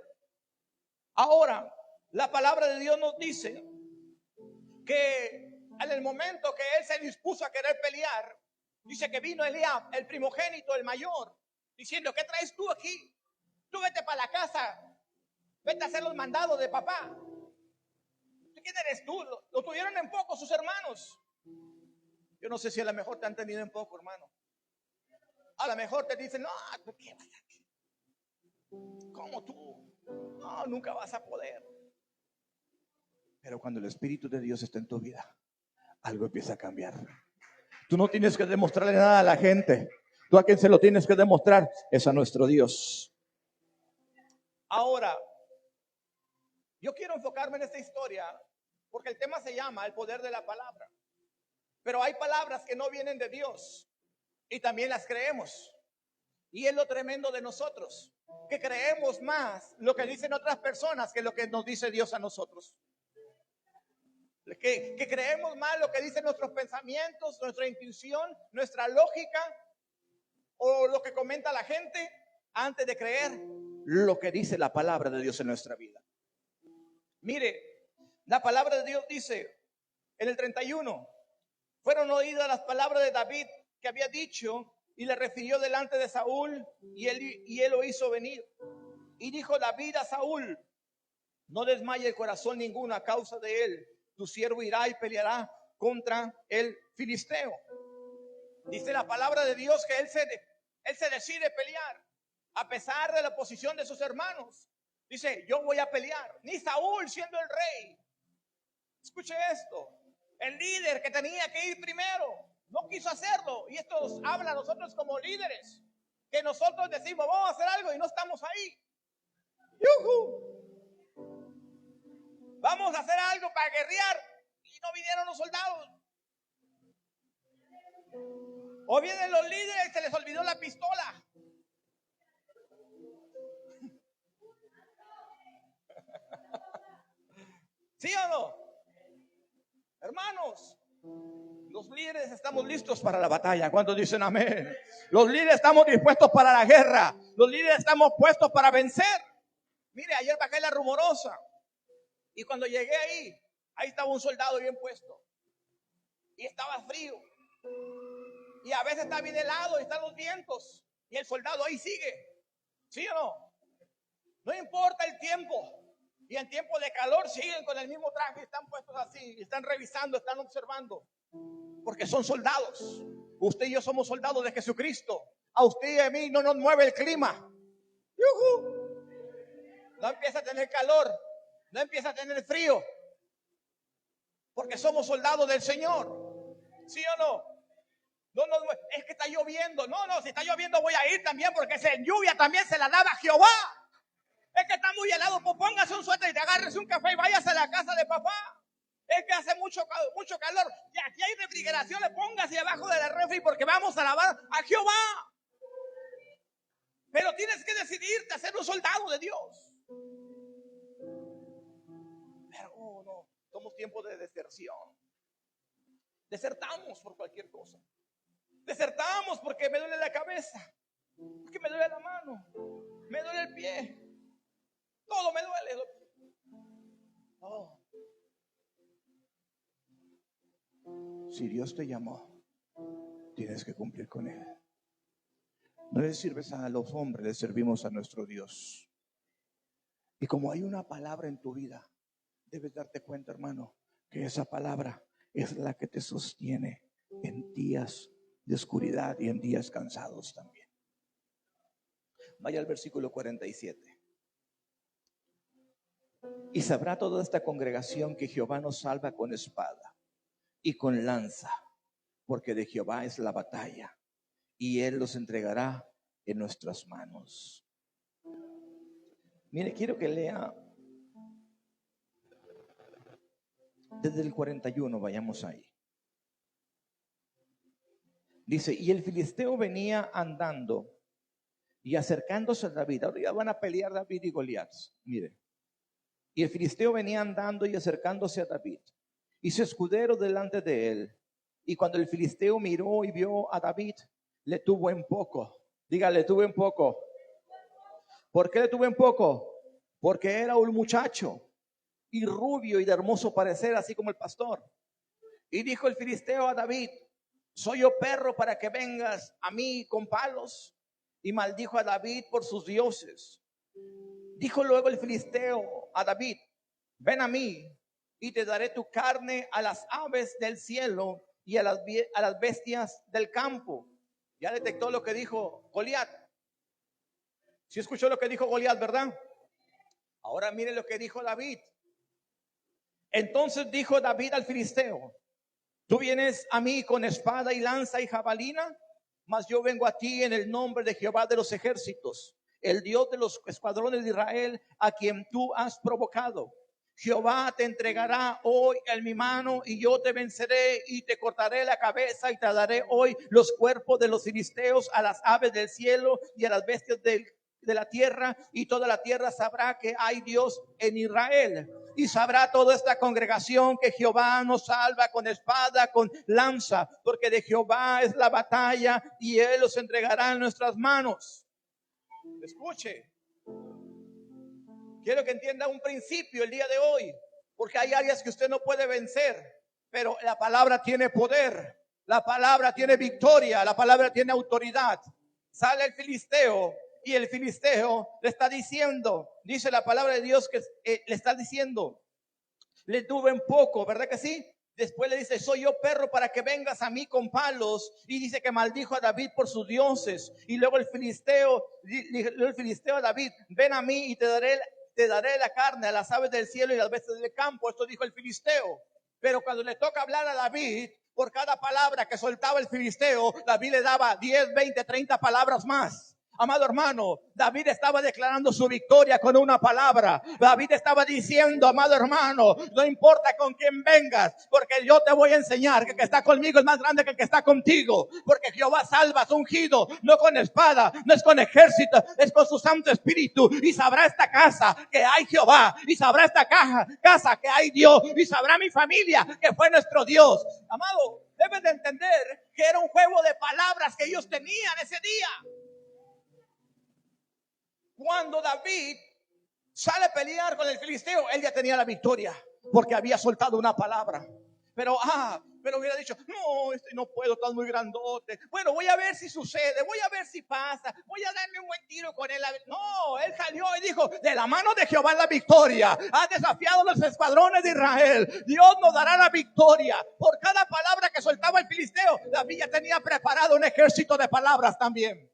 Ahora, la palabra de Dios nos dice que en el momento que él se dispuso a querer pelear, dice que vino Eliab, el primogénito, el mayor, diciendo: ¿qué traes tú aquí? Tú vete para la casa, vete a hacer los mandados de papá. ¿Quién eres tú? Lo tuvieron en poco sus hermanos. Yo no sé si a lo mejor te han tenido en poco, hermano. A lo mejor te dicen: no, ¿qué vas a hacer? ¿Cómo tú? No, nunca vas a poder. Pero cuando el Espíritu de Dios está en tu vida, algo empieza a cambiar. Tú no tienes que demostrarle nada a la gente. Tú a quien se lo tienes que demostrar es a nuestro Dios. Ahora, yo quiero enfocarme en esta historia porque el tema se llama el poder de la palabra. Pero hay palabras que no vienen de Dios y también las creemos. Y es lo tremendo de nosotros, que creemos más lo que dicen otras personas que lo que nos dice Dios a nosotros. Que creemos más lo que dicen nuestros pensamientos, nuestra intuición, nuestra lógica o lo que comenta la gente, antes de creer lo que dice la palabra de Dios en nuestra vida. Mire, la palabra de Dios dice en el 31: fueron oídas las palabras de David que había dicho, y le refirió delante de Saúl, y él lo hizo venir. Y dijo David a Saúl: no desmaye el corazón ninguno a causa de él. Tu siervo irá y peleará contra el filisteo. Dice la palabra de Dios que él se decide pelear a pesar de la oposición de sus hermanos. Dice: yo voy a pelear. Ni Saúl, siendo el rey, escuche esto, el líder que tenía que ir primero, no quiso hacerlo. Y esto nos habla a nosotros como líderes, que nosotros decimos: vamos a hacer algo y no estamos ahí. ¡Yujú! Vamos a hacer algo para guerrear y no vinieron los soldados. O vienen los líderes y se les olvidó la pistola. ¿Sí o no? Hermanos, los líderes estamos listos para la batalla. ¿Cuántos dicen amén? Los líderes estamos dispuestos para la guerra. Los líderes estamos puestos para vencer. Mire, ayer bajé la Rumorosa y cuando llegué ahí estaba un soldado bien puesto y estaba frío. Y a veces está bien helado y están los vientos y el soldado ahí sigue. ¿Sí o no? No importa el tiempo. Y en tiempo de calor siguen con el mismo traje, están puestos así, están revisando, están observando. Porque son soldados. Usted y yo somos soldados de Jesucristo. A usted y a mí no nos mueve el clima. ¡Yujú! No empieza a tener calor, no empieza a tener frío. Porque somos soldados del Señor. ¿Sí o no? No, no, es que está lloviendo. No, si está lloviendo voy a ir también, porque esa lluvia también se la daba Jehová. Es que está muy helado, pues póngase un suéter y te agarres un café y vayas a la casa de papá. Es que hace mucho calor y aquí hay refrigeración, le póngase abajo de la refri porque vamos a alabar a Jehová. Pero tienes que decidirte a ser un soldado de Dios. Pero no, somos tiempos de deserción. Desertamos por cualquier cosa. Desertamos porque me duele la cabeza, porque me duele la mano, me duele el pie. Todo me duele. Oh. Si Dios te llamó, tienes que cumplir con Él. No le sirves a los hombres, le servimos a nuestro Dios. Y como hay una palabra en tu vida, debes darte cuenta, hermano, que esa palabra es la que te sostiene en días de oscuridad y en días cansados también. Vaya al versículo 47. Y sabrá toda esta congregación que Jehová nos salva con espada y con lanza, porque de Jehová es la batalla, y Él los entregará en nuestras manos. Mire, quiero que lea desde el 41, vayamos ahí. Dice, y el filisteo venía andando y acercándose a David. Ahora ya van a pelear David y Goliat. Mire. Y el filisteo venía andando y acercándose a David, y su escudero delante de él. Y cuando el filisteo miró y vio a David, le tuvo en poco. Diga, le tuvo en poco. ¿Por qué le tuvo en poco? Porque era un muchacho y rubio y de hermoso parecer, así como el pastor. Y dijo el filisteo a David, ¿soy yo perro para que vengas a mí con palos? Y maldijo a David por sus dioses. Dijo luego el filisteo a David, ven a mí y te daré tu carne a las aves del cielo y a las bestias del campo. Ya detectó lo que dijo Goliat. ¿Sí escuchó lo que dijo Goliat, verdad? Ahora mire lo que dijo David. Entonces dijo David al filisteo, tú vienes a mí con espada y lanza y jabalina, mas yo vengo a ti en el nombre de Jehová de los ejércitos, el Dios de los escuadrones de Israel, a quien tú has provocado. Jehová te entregará hoy en mi mano y yo te venceré y te cortaré la cabeza y te daré hoy los cuerpos de los filisteos a las aves del cielo y a las bestias de la tierra, y toda la tierra sabrá que hay Dios en Israel. Y sabrá toda esta congregación que Jehová nos salva con espada, con lanza, porque de Jehová es la batalla y Él los entregará en nuestras manos. Escuche, quiero que entienda un principio el día de hoy, porque hay áreas que usted no puede vencer, pero la palabra tiene poder, la palabra tiene victoria, la palabra tiene autoridad. Sale el filisteo y el filisteo le está diciendo, dice la palabra de Dios que le está diciendo, le tuve en poco, ¿verdad que sí? Después le dice, soy yo perro para que vengas a mí con palos. Y dice que maldijo a David por sus dioses. Y luego el filisteo a David, ven a mí y te daré la carne a las aves del cielo y a las bestias del campo. Esto dijo el filisteo. Pero cuando le toca hablar a David, por cada palabra que soltaba el filisteo, David le daba 10, 20, 30 palabras más. Amado hermano, David estaba declarando su victoria con una palabra. David estaba diciendo, amado hermano, no importa con quién vengas, porque yo te voy a enseñar que el que está conmigo es más grande que el que está contigo. Porque Jehová salva a su ungido, no con espada, no es con ejército, es con su Santo Espíritu. Y sabrá esta casa que hay Jehová, y sabrá esta casa que hay Dios, y sabrá mi familia que fue nuestro Dios. Amado, debes de entender que era un juego de palabras que ellos tenían ese día. Cuando David sale a pelear con el filisteo, él ya tenía la victoria, porque había soltado una palabra. Pero hubiera dicho, no, no puedo, estás muy grandote. Bueno, voy a ver si sucede, voy a ver si pasa, voy a darme un buen tiro con él. No, él salió y dijo, de la mano de Jehová la victoria. Ha desafiado los escuadrones de Israel. Dios nos dará la victoria. Por cada palabra que soltaba el filisteo, David ya tenía preparado un ejército de palabras también.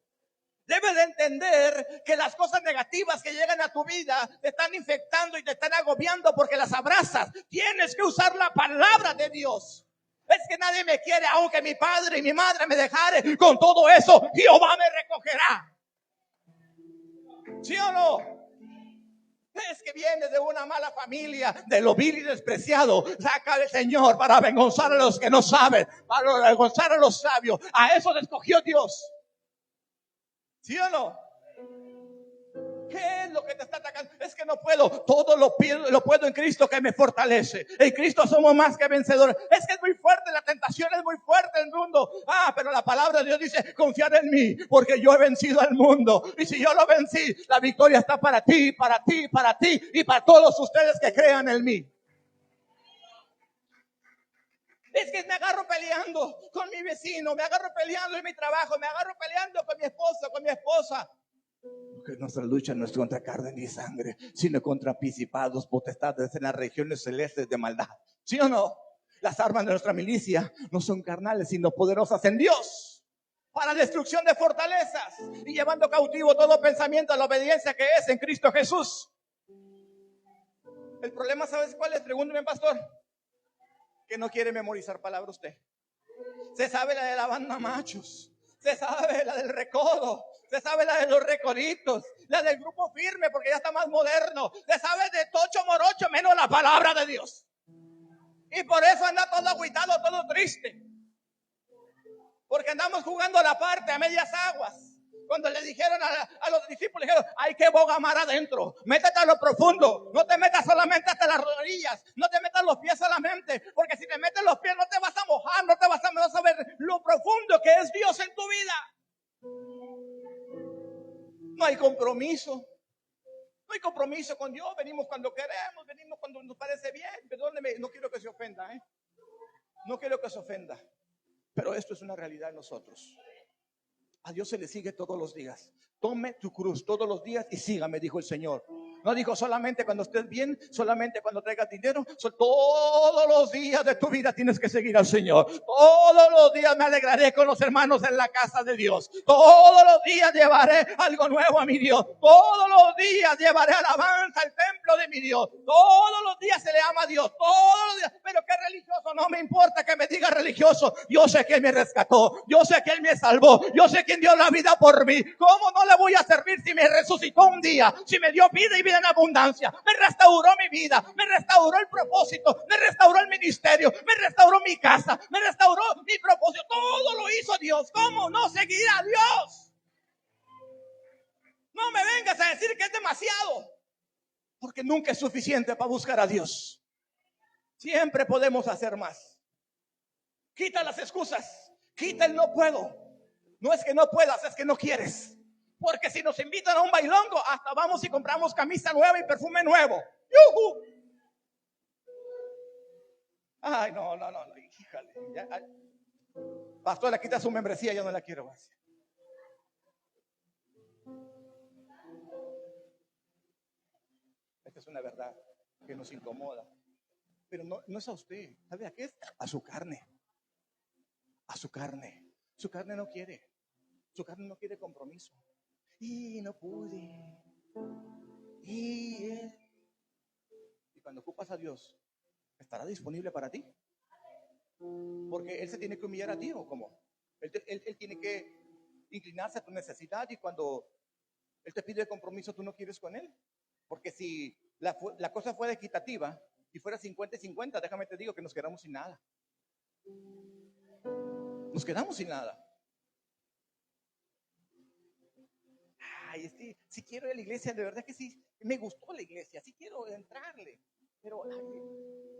Debes de entender que las cosas negativas que llegan a tu vida te están infectando y te están agobiando porque las abrazas. Tienes que usar la palabra de Dios. Es que nadie me quiere, aunque mi padre y mi madre me dejaren. Con todo eso, Jehová me recogerá. ¿Sí o no? Es que vienes de una mala familia, de lo vil y despreciado. Saca al Señor para avergonzar a los que no saben, para avergonzar a los sabios. A eso le escogió Dios. ¿Sí o no? ¿Qué es lo que te está atacando? Es que no puedo, todo lo puedo en Cristo que me fortalece. En Cristo somos más que vencedores. Es que es muy fuerte, la tentación es muy fuerte en el mundo. Pero la palabra de Dios dice, confiar en mí, porque yo he vencido al mundo. Y si yo lo vencí, la victoria está para ti, para ti, para ti y para todos ustedes que crean en mí. Es que me agarro peleando con mi vecino, me agarro peleando en mi trabajo, me agarro peleando con mi esposo, con mi esposa. Porque nuestra lucha no es contra carne ni sangre, sino contra principados, potestades en las regiones celestes de maldad. ¿Sí o no? Las armas de nuestra milicia no son carnales, sino poderosas en Dios para destrucción de fortalezas y llevando cautivo todo pensamiento a la obediencia que es en Cristo Jesús. El problema, ¿sabes cuál es? Pregúnteme, pastor. Que no quiere memorizar palabra usted. Se sabe la de la banda machos, se sabe la del recodo, se sabe la de los recoditos, la del grupo firme porque ya está más moderno, se sabe de tocho morocho menos la palabra de Dios. Y por eso anda todo agüitado, todo triste. Porque andamos jugando a la parte, a medias aguas. Cuando le dijeron a los discípulos, dijeron, hay que boga mar adentro, métete a lo profundo, no te metas solamente hasta las rodillas, no te metas los pies solamente, porque si te metes los pies no te vas a mojar, no te vas a ver lo profundo que es Dios en tu vida. No hay compromiso, no hay compromiso con Dios, venimos cuando queremos, venimos cuando nos parece bien, perdóneme, no quiero que se ofenda, no quiero que se ofenda, pero esto es una realidad en nosotros. A Dios se le sigue todos los días. Tome tu cruz todos los días y sígame, dijo el Señor. No dijo solamente cuando estés bien, solamente cuando traigas dinero. Todos los días de tu vida tienes que seguir al Señor. Todos los días me alegraré con los hermanos en la casa de Dios. Todos los días llevaré algo nuevo a mi Dios. Todos los días llevaré alabanza al templo de mi Dios. Todos los días se le ama a Dios. Todos los días. Pero qué religioso, no me importa que me diga religioso. Yo sé que Él me rescató. Yo sé que Él me salvó. Yo sé quién dio la vida por mí. ¿Cómo no le voy a servir si me resucitó un día? Si me dio vida y vida en abundancia. Me restauró mi vida. Me restauró el propósito. Me restauró el ministerio. Me restauró mi casa. Me restauró mi propósito. Todo lo hizo Dios. ¿Cómo no seguir a Dios? No me vengas a decir que es demasiado. Porque nunca es suficiente para buscar a Dios. Siempre podemos hacer más. Quita las excusas. Quita el no puedo. No es que no puedas, es que no quieres. Porque si nos invitan a un bailongo, hasta vamos y compramos camisa nueva y perfume nuevo. ¡Yuhu! Ay, no. Híjale. Ya, pastor, le quita su membresía, yo no la quiero más. Esta es una verdad que nos incomoda. Pero no es a usted. ¿Sabe a qué es? A su carne. A su carne. Su carne no quiere. Su carne no quiere compromiso. Y no pude. Y cuando ocupas a Dios, ¿estará disponible para ti? Porque Él se tiene que humillar a ti, ¿o cómo? Él tiene que inclinarse a tu necesidad, y cuando Él te pide compromiso, tú no quieres con Él. Porque si la cosa fuera equitativa y fuera 50-50, déjame te digo que nos quedamos sin nada. Nos quedamos sin nada. Ay, sí quiero ir a la iglesia, de verdad que sí, me gustó la iglesia, sí quiero entrarle. Pero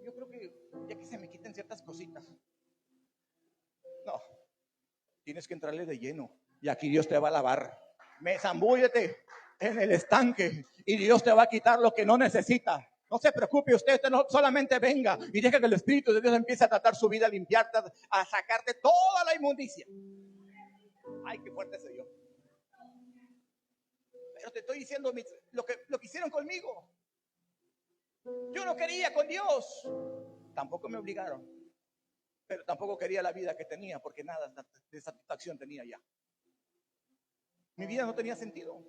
yo creo que ya que se me quiten ciertas cositas. No, tienes que entrarle de lleno. Y aquí Dios te va a lavar. Zambúllete en el estanque y Dios te va a quitar lo que no necesita. No se preocupe usted no solamente venga y deje que el Espíritu de Dios empiece a tratar su vida, a limpiarte, a sacarte toda la inmundicia. Ay, qué fuerte soy yo. Pero te estoy diciendo lo que hicieron conmigo. Yo no quería con Dios. Tampoco me obligaron. Pero tampoco quería la vida que tenía, porque nada de satisfacción tenía ya. Mi vida no tenía sentido.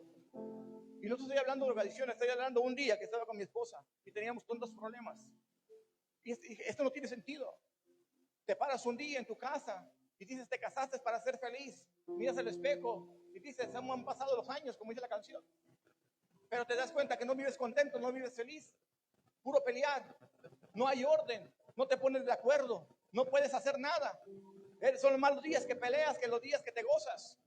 Y no estoy hablando de tradiciones, estoy hablando un día que estaba con mi esposa y teníamos tantos problemas. Y esto no tiene sentido. Te paras un día en tu casa y dices, te casaste para ser feliz. Miras el espejo y dices, han pasado los años, como dice la canción. Pero te das cuenta que no vives contento, no vives feliz. Puro pelear. No hay orden. No te pones de acuerdo. No puedes hacer nada. Son los malos días que peleas que los días que te gozas.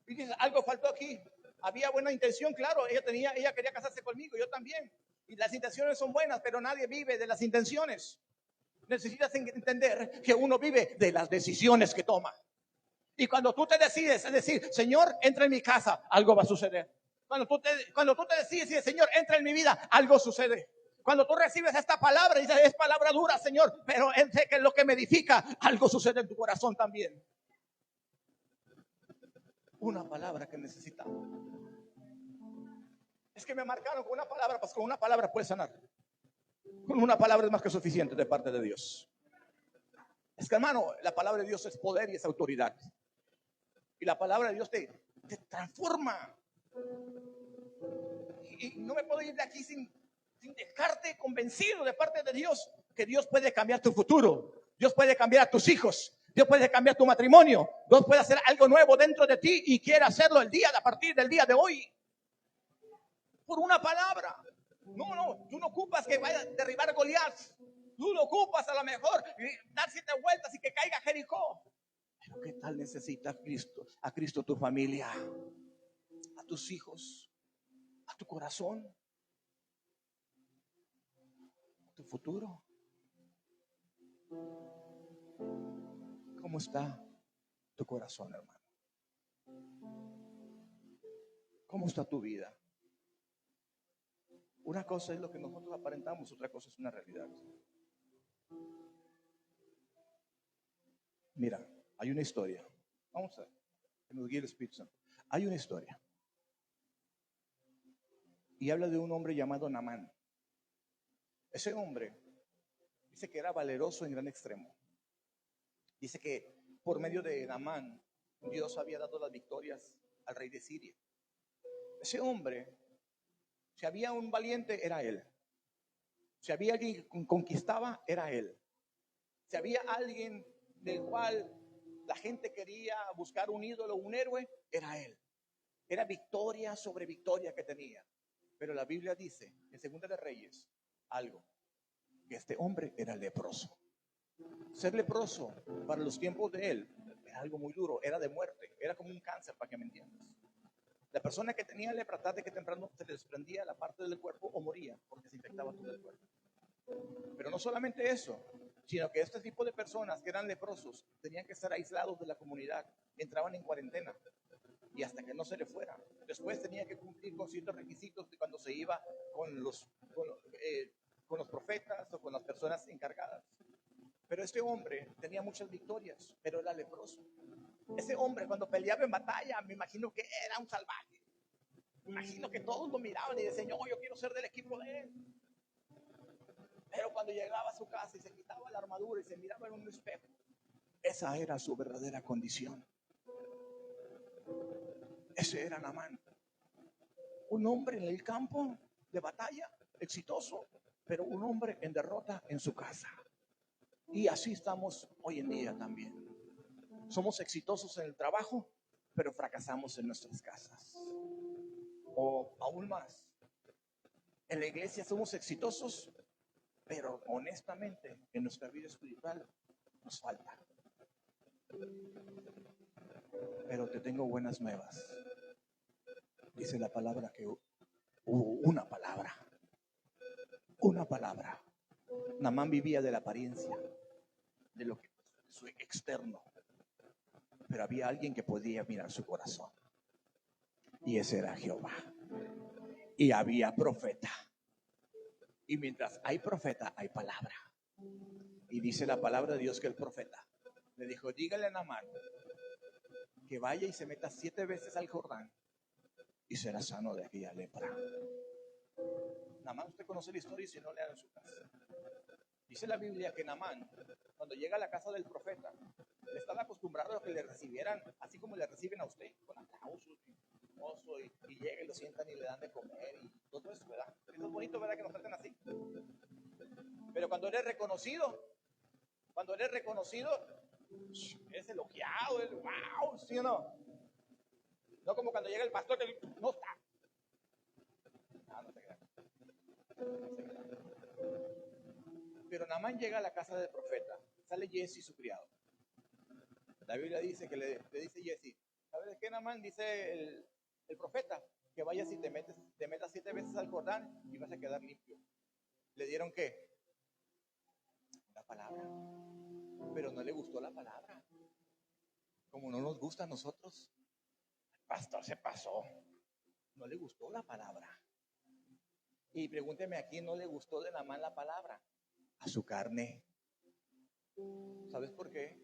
Y dices, algo faltó aquí. Había buena intención, claro. Ella quería casarse conmigo, yo también. Y las intenciones son buenas, pero nadie vive de las intenciones. Necesitas entender que uno vive de las decisiones que toma. Y cuando tú te decides a decir, Señor, entra en mi casa, algo va a suceder. Cuando tú te decides decir, Señor, entra en mi vida, algo sucede. Cuando tú recibes esta palabra y dices, es palabra dura, Señor, pero sé que es lo que me edifica, algo sucede en tu corazón también. Una palabra que necesitamos. Es que me marcaron con una palabra, pues con una palabra puedes sanar. Con una palabra es más que suficiente de parte de Dios. Es que, hermano, la palabra de Dios es poder y es autoridad. Y la palabra de Dios te transforma. Y no me puedo ir de aquí sin dejarte convencido de parte de Dios que Dios puede cambiar tu futuro. Dios puede cambiar a tus hijos. Dios puede cambiar tu matrimonio. Dios puede hacer algo nuevo dentro de ti y quiere hacerlo a partir del día de hoy. Por una palabra. No, tú no ocupas que vaya a derribar a Goliat. Tú lo ocupas a lo mejor dar 7 vueltas y que caiga Jericó. Pero ¿qué tal necesita a Cristo tu familia, a tus hijos, a tu corazón, a tu futuro? ¿Cómo está tu corazón, hermano? ¿Cómo está tu vida? Una cosa es lo que nosotros aparentamos, otra cosa es una realidad. Mira, hay una historia. Vamos a ver, que nos guíe el Espíritu Santo. Hay una historia. Y habla de un hombre llamado Naamán. Ese hombre dice que era valeroso en gran extremo. Dice que por medio de Naamán, Dios había dado las victorias al rey de Siria. Ese hombre, si había un valiente, era él. Si había alguien que conquistaba, era él. Si había alguien del cual la gente quería buscar un ídolo, un héroe, era él. Era victoria sobre victoria que tenía. Pero la Biblia dice, en Segunda de Reyes, algo, que este hombre era leproso. Ser leproso para los tiempos de él era algo muy duro, era de muerte, era como un cáncer, para que me entiendas. La persona que tenía lepra, tarde que temprano se le desprendía la parte del cuerpo o moría porque se infectaba todo el cuerpo. Pero no solamente eso, sino que este tipo de personas que eran leprosos tenían que estar aislados de la comunidad, entraban en cuarentena y hasta que no se le fuera. Después tenía que cumplir con ciertos requisitos de cuando se iba con los profetas o con las personas encargadas. Pero este hombre tenía muchas victorias, pero era leproso. Ese hombre cuando peleaba en batalla, me imagino que era un salvaje. Me imagino que todos lo miraban y decían, yo quiero ser del equipo de él. Pero cuando llegaba a su casa y se quitaba la armadura y se miraba en un espejo, esa era su verdadera condición. Ese era Naamán. Un hombre en el campo de batalla, exitoso, pero un hombre en derrota en su casa. Y así estamos hoy en día también. Somos exitosos en el trabajo, pero fracasamos en nuestras casas. O aún más, en la iglesia somos exitosos, pero honestamente en nuestra vida espiritual nos falta. Pero te tengo buenas nuevas. Dice la palabra que hubo una palabra. Una palabra. Naamán vivía de la apariencia, de lo que su externo. Pero había alguien que podía mirar su corazón. Y ese era Jehová. Y había profeta. Y mientras hay profeta, hay palabra. Y dice la palabra de Dios que el profeta le dijo, dígale a Naamán que vaya y se meta 7 veces al Jordán y será sano de aquella lepra. Naamán, usted conoce la historia y si no, lea en su casa. Dice la Biblia que Naamán, cuando llega a la casa del profeta, le estaba acostumbrado a que le recibieran así como le reciben a usted, con aplausos y llega y lo sientan y le dan de comer y todo eso, ¿verdad? Eso es bonito, ¿verdad? Que nos traten así. Pero cuando eres reconocido, es elogiado, es wow, ¿sí o no? No como cuando llega el pastor que no está. No se crea. Pero Naamán llega a la casa del profeta, sale Jesse, su criado. La Biblia dice que le dice Jesse, ¿sabes qué, Naamán? Dice el profeta, que vayas y te metas 7 veces al Jordán y vas a quedar limpio. ¿Le dieron qué? Una palabra. Pero no le gustó la palabra. Como no nos gusta a nosotros. El pastor se pasó. No le gustó la palabra. Y pregúnteme a quién no le gustó de Naamán la palabra. A su carne. ¿Sabes por qué?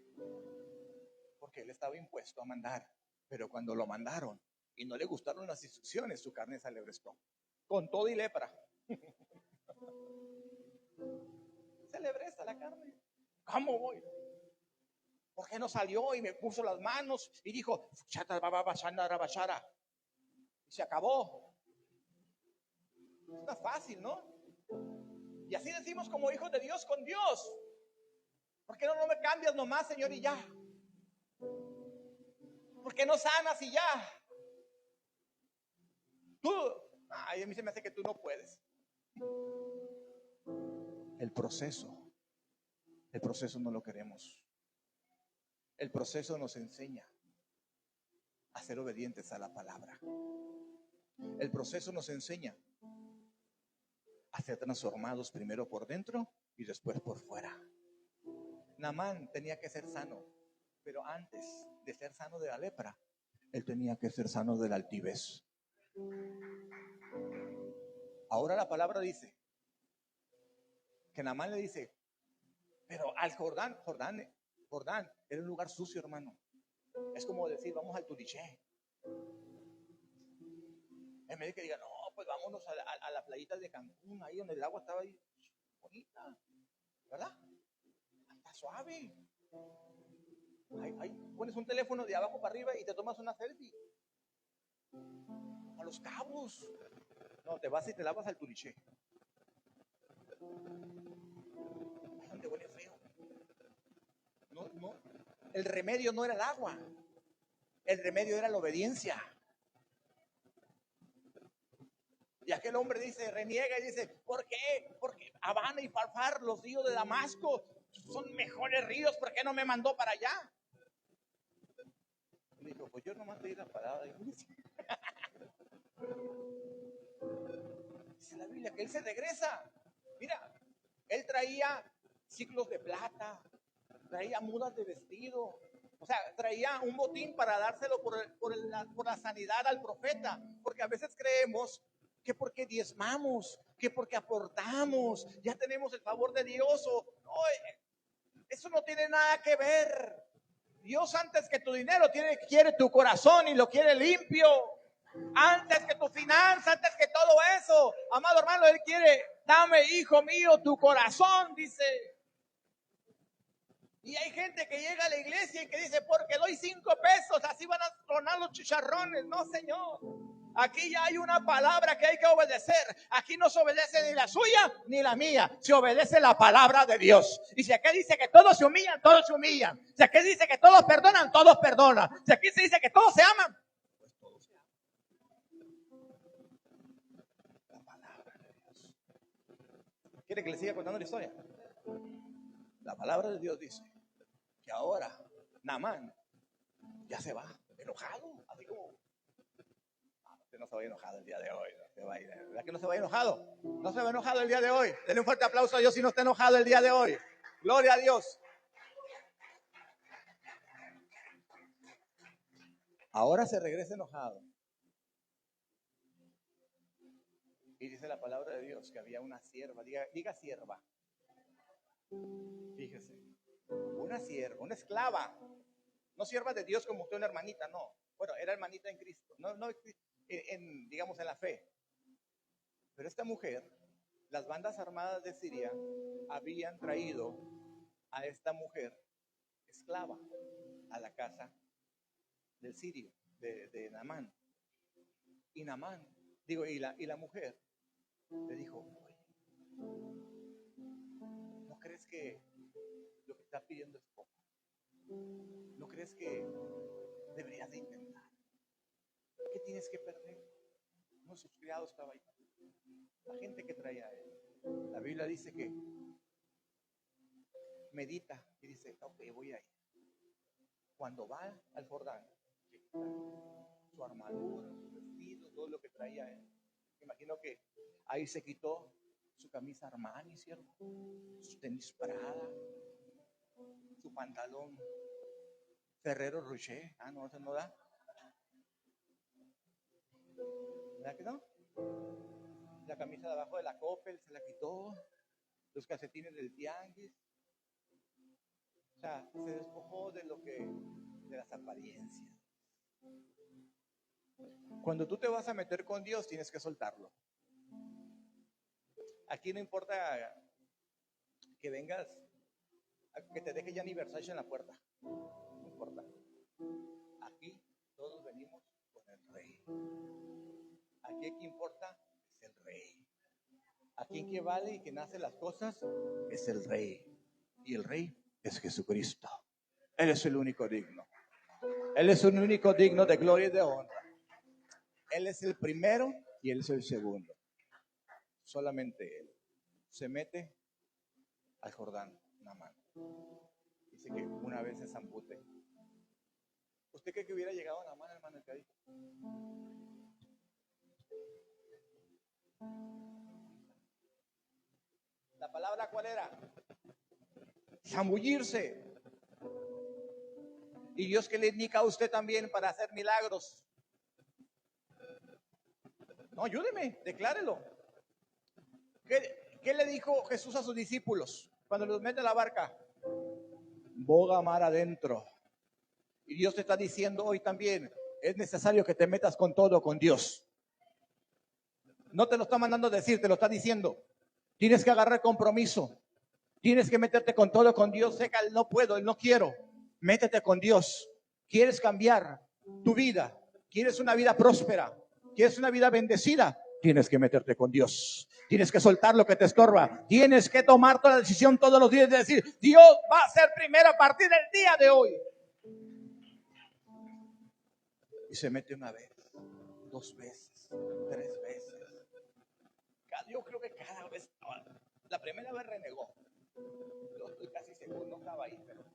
Porque él estaba impuesto a mandar. Pero cuando lo mandaron y no le gustaron las instrucciones, su carne se alebrestó. Con todo y lepra. Se alebresta la carne. ¿Cómo voy? ¿Por qué no salió y me puso las manos y dijo, y se acabó? Está fácil, ¿no? Y así decimos como hijos de Dios con Dios. ¿Por qué no me cambias nomás, Señor, y ya? ¿Por qué no sanas y ya? Tú, ay, a mí se me hace que tú no puedes. El proceso no lo queremos. El proceso nos enseña a ser obedientes a la palabra. El proceso nos enseña a ser transformados primero por dentro y después por fuera. Naamán tenía que ser sano, pero antes de ser sano de la lepra, él tenía que ser sano de la altivez. Ahora la palabra dice que Naamán le dice, pero al Jordán era un lugar sucio, hermano. Es como decir, vamos al Turiché. En vez de que digan, no, pues vámonos a la playita de Cancún, ahí donde el agua estaba ahí bonita, ¿verdad? Está suave. Ahí pones un teléfono de abajo para arriba y te tomas una selfie. A Los Cabos. No, te vas y te lavas al Turiché. Ahí donde huele feo. No. El remedio no era el agua. El remedio era la obediencia. Y aquel hombre dice, reniega y dice, ¿por qué? Porque Habana y Farfar, los ríos de Damasco, son mejores ríos, ¿por qué no me mandó para allá? Y dijo, pues yo nomás te di la palabra. Dice la Biblia que él se regresa. Mira, él traía ciclos de plata, traía mudas de vestido, o sea, traía un botín para dárselo por la sanidad al profeta, porque a veces creemos que porque diezmamos, que porque aportamos, ya tenemos el favor de Dios, no, eso no tiene nada que ver. Dios, antes que tu dinero, quiere tu corazón y lo quiere limpio. Antes que tu finanza, antes que todo eso, amado hermano, Él quiere, dame, hijo mío, tu corazón, dice. Y hay gente que llega a la iglesia y que dice, porque doy 5 pesos, así van a tronar los chicharrones. No, Señor. Aquí ya hay una palabra que hay que obedecer. Aquí no se obedece ni la suya ni la mía. Se obedece la palabra de Dios. Y si aquí dice que todos se humillan, todos se humillan. Si aquí dice que todos perdonan, todos perdonan. Si aquí se dice que todos se aman, pues todos se aman. La palabra de Dios. ¿Quiere que le siga contando la historia? La palabra de Dios dice que ahora Naamán ya se va enojado, así como usted no se va enojado el día de hoy, no se va a ir, ¿verdad que no se va enojado? No se va enojado el día de hoy. Denle un fuerte aplauso a Dios si no está enojado el día de hoy. Gloria a Dios. Ahora se regresa enojado Y dice la palabra de Dios que había una sierva, diga sierva, fíjese, una sierva, una esclava, no sierva de Dios como usted, una hermanita, no. Bueno, era hermanita en Cristo, no digamos en la fe. Pero esta mujer, las bandas armadas de Siria habían traído a esta mujer esclava a la casa del sirio, de Naamán. Y Naamán, y la mujer le dijo, ¿no crees que lo que estás pidiendo es poco? ¿No crees que deberías de intentar? ¿Qué tienes que perder? No, sus criados estaban ahí. La gente que traía a él. La Biblia dice que medita y dice, ok, voy a ir. Cuando va al Jordán, su armadura, su vestido, todo lo que traía él. Imagino que ahí se quitó su camisa Armani, ¿cierto? Su tenis Prada, su pantalón Ferrero Rocher. Ah, no, eso no da. ¿Verdad que no? La camisa de abajo de la Coppel se la quitó, los calcetines del tianguis. O sea, se despojó de las apariencias. Cuando tú te vas a meter con Dios, tienes que soltarlo. Aquí no importa que vengas, que te deje ya ni Versace en la puerta. No importa. Aquí todos venimos con el Rey. Aquí el que importa es el Rey. Aquí el que vale y que nace las cosas es el Rey. Y el Rey es Jesucristo. Él es el único digno. Él es el único digno de gloria y de honra. Él es el primero y Él es el segundo. Solamente Él se mete al Jordán, Naamán. Dice que una vez se zambute. ¿Usted cree que hubiera llegado a Naamán, hermano? ¿La palabra cuál era? Zambullirse. Y Dios que le indica a usted también para hacer milagros. No, ayúdeme, declárelo. ¿Qué le dijo Jesús a sus discípulos cuando los mete a la barca? Boga mar adentro. Y Dios te está diciendo hoy también, es necesario que te metas con todo con Dios. No te lo está mandando a decir, te lo está diciendo. Tienes que agarrar compromiso. Tienes que meterte con todo con Dios. Sé que él no puedo, él no quiero. Métete con Dios. ¿Quieres cambiar tu vida? ¿Quieres una vida próspera? ¿Quieres una vida bendecida? Tienes que meterte con Dios. Tienes que soltar lo que te estorba. Tienes que tomar toda la decisión todos los días de decir, Dios va a ser primero a partir del día de hoy. Y se mete una vez, 2 veces, 3 veces. Yo creo que cada vez, la primera vez renegó. Yo estoy casi seguro, no estaba ahí, pero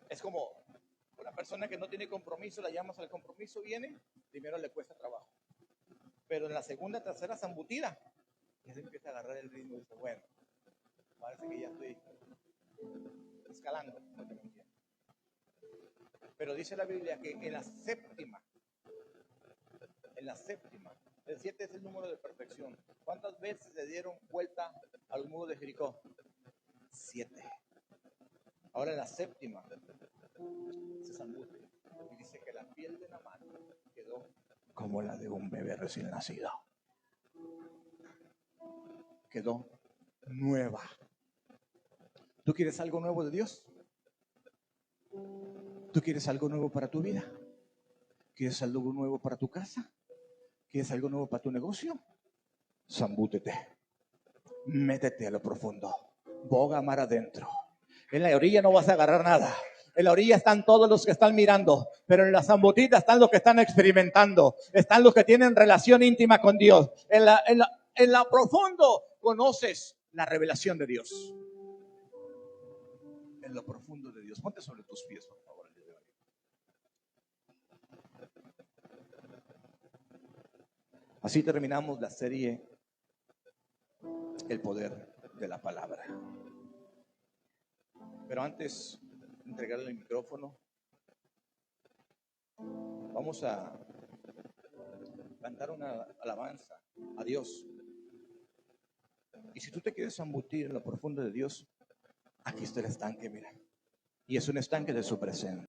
es como una persona que no tiene compromiso, la llamas al compromiso, viene, primero le cuesta trabajo. Pero en la segunda, tercera zambutida, ya se empieza a agarrar el ritmo y dice, bueno, parece que ya estoy escalando. Pero dice la Biblia que en la séptima, el 7 es el número de perfección. ¿Cuántas veces le dieron vuelta al muro de Jericó? 7. Ahora en la séptima se zambute y dice que la piel de Naamán quedó como la de un bebé recién nacido. Quedó nueva. ¿Tú quieres algo nuevo de Dios? ¿Tú quieres algo nuevo para tu vida? ¿Quieres algo nuevo para tu casa? ¿Quieres algo nuevo para tu negocio? Zambútete. Métete a lo profundo. Boga mar adentro. En la orilla no vas a agarrar nada. En la orilla están todos los que están mirando, pero en la zambutita están los que están experimentando. Están los que tienen relación íntima con Dios. En la profundo conoces la revelación de Dios. En lo profundo de Dios. Ponte sobre tus pies, por favor. Así terminamos la serie El poder de la palabra. Pero antes de entregarle el micrófono, vamos a cantar una alabanza a Dios. Y si tú te quieres zambutir en lo profundo de Dios, aquí está el estanque, mira. Y es un estanque de su presencia.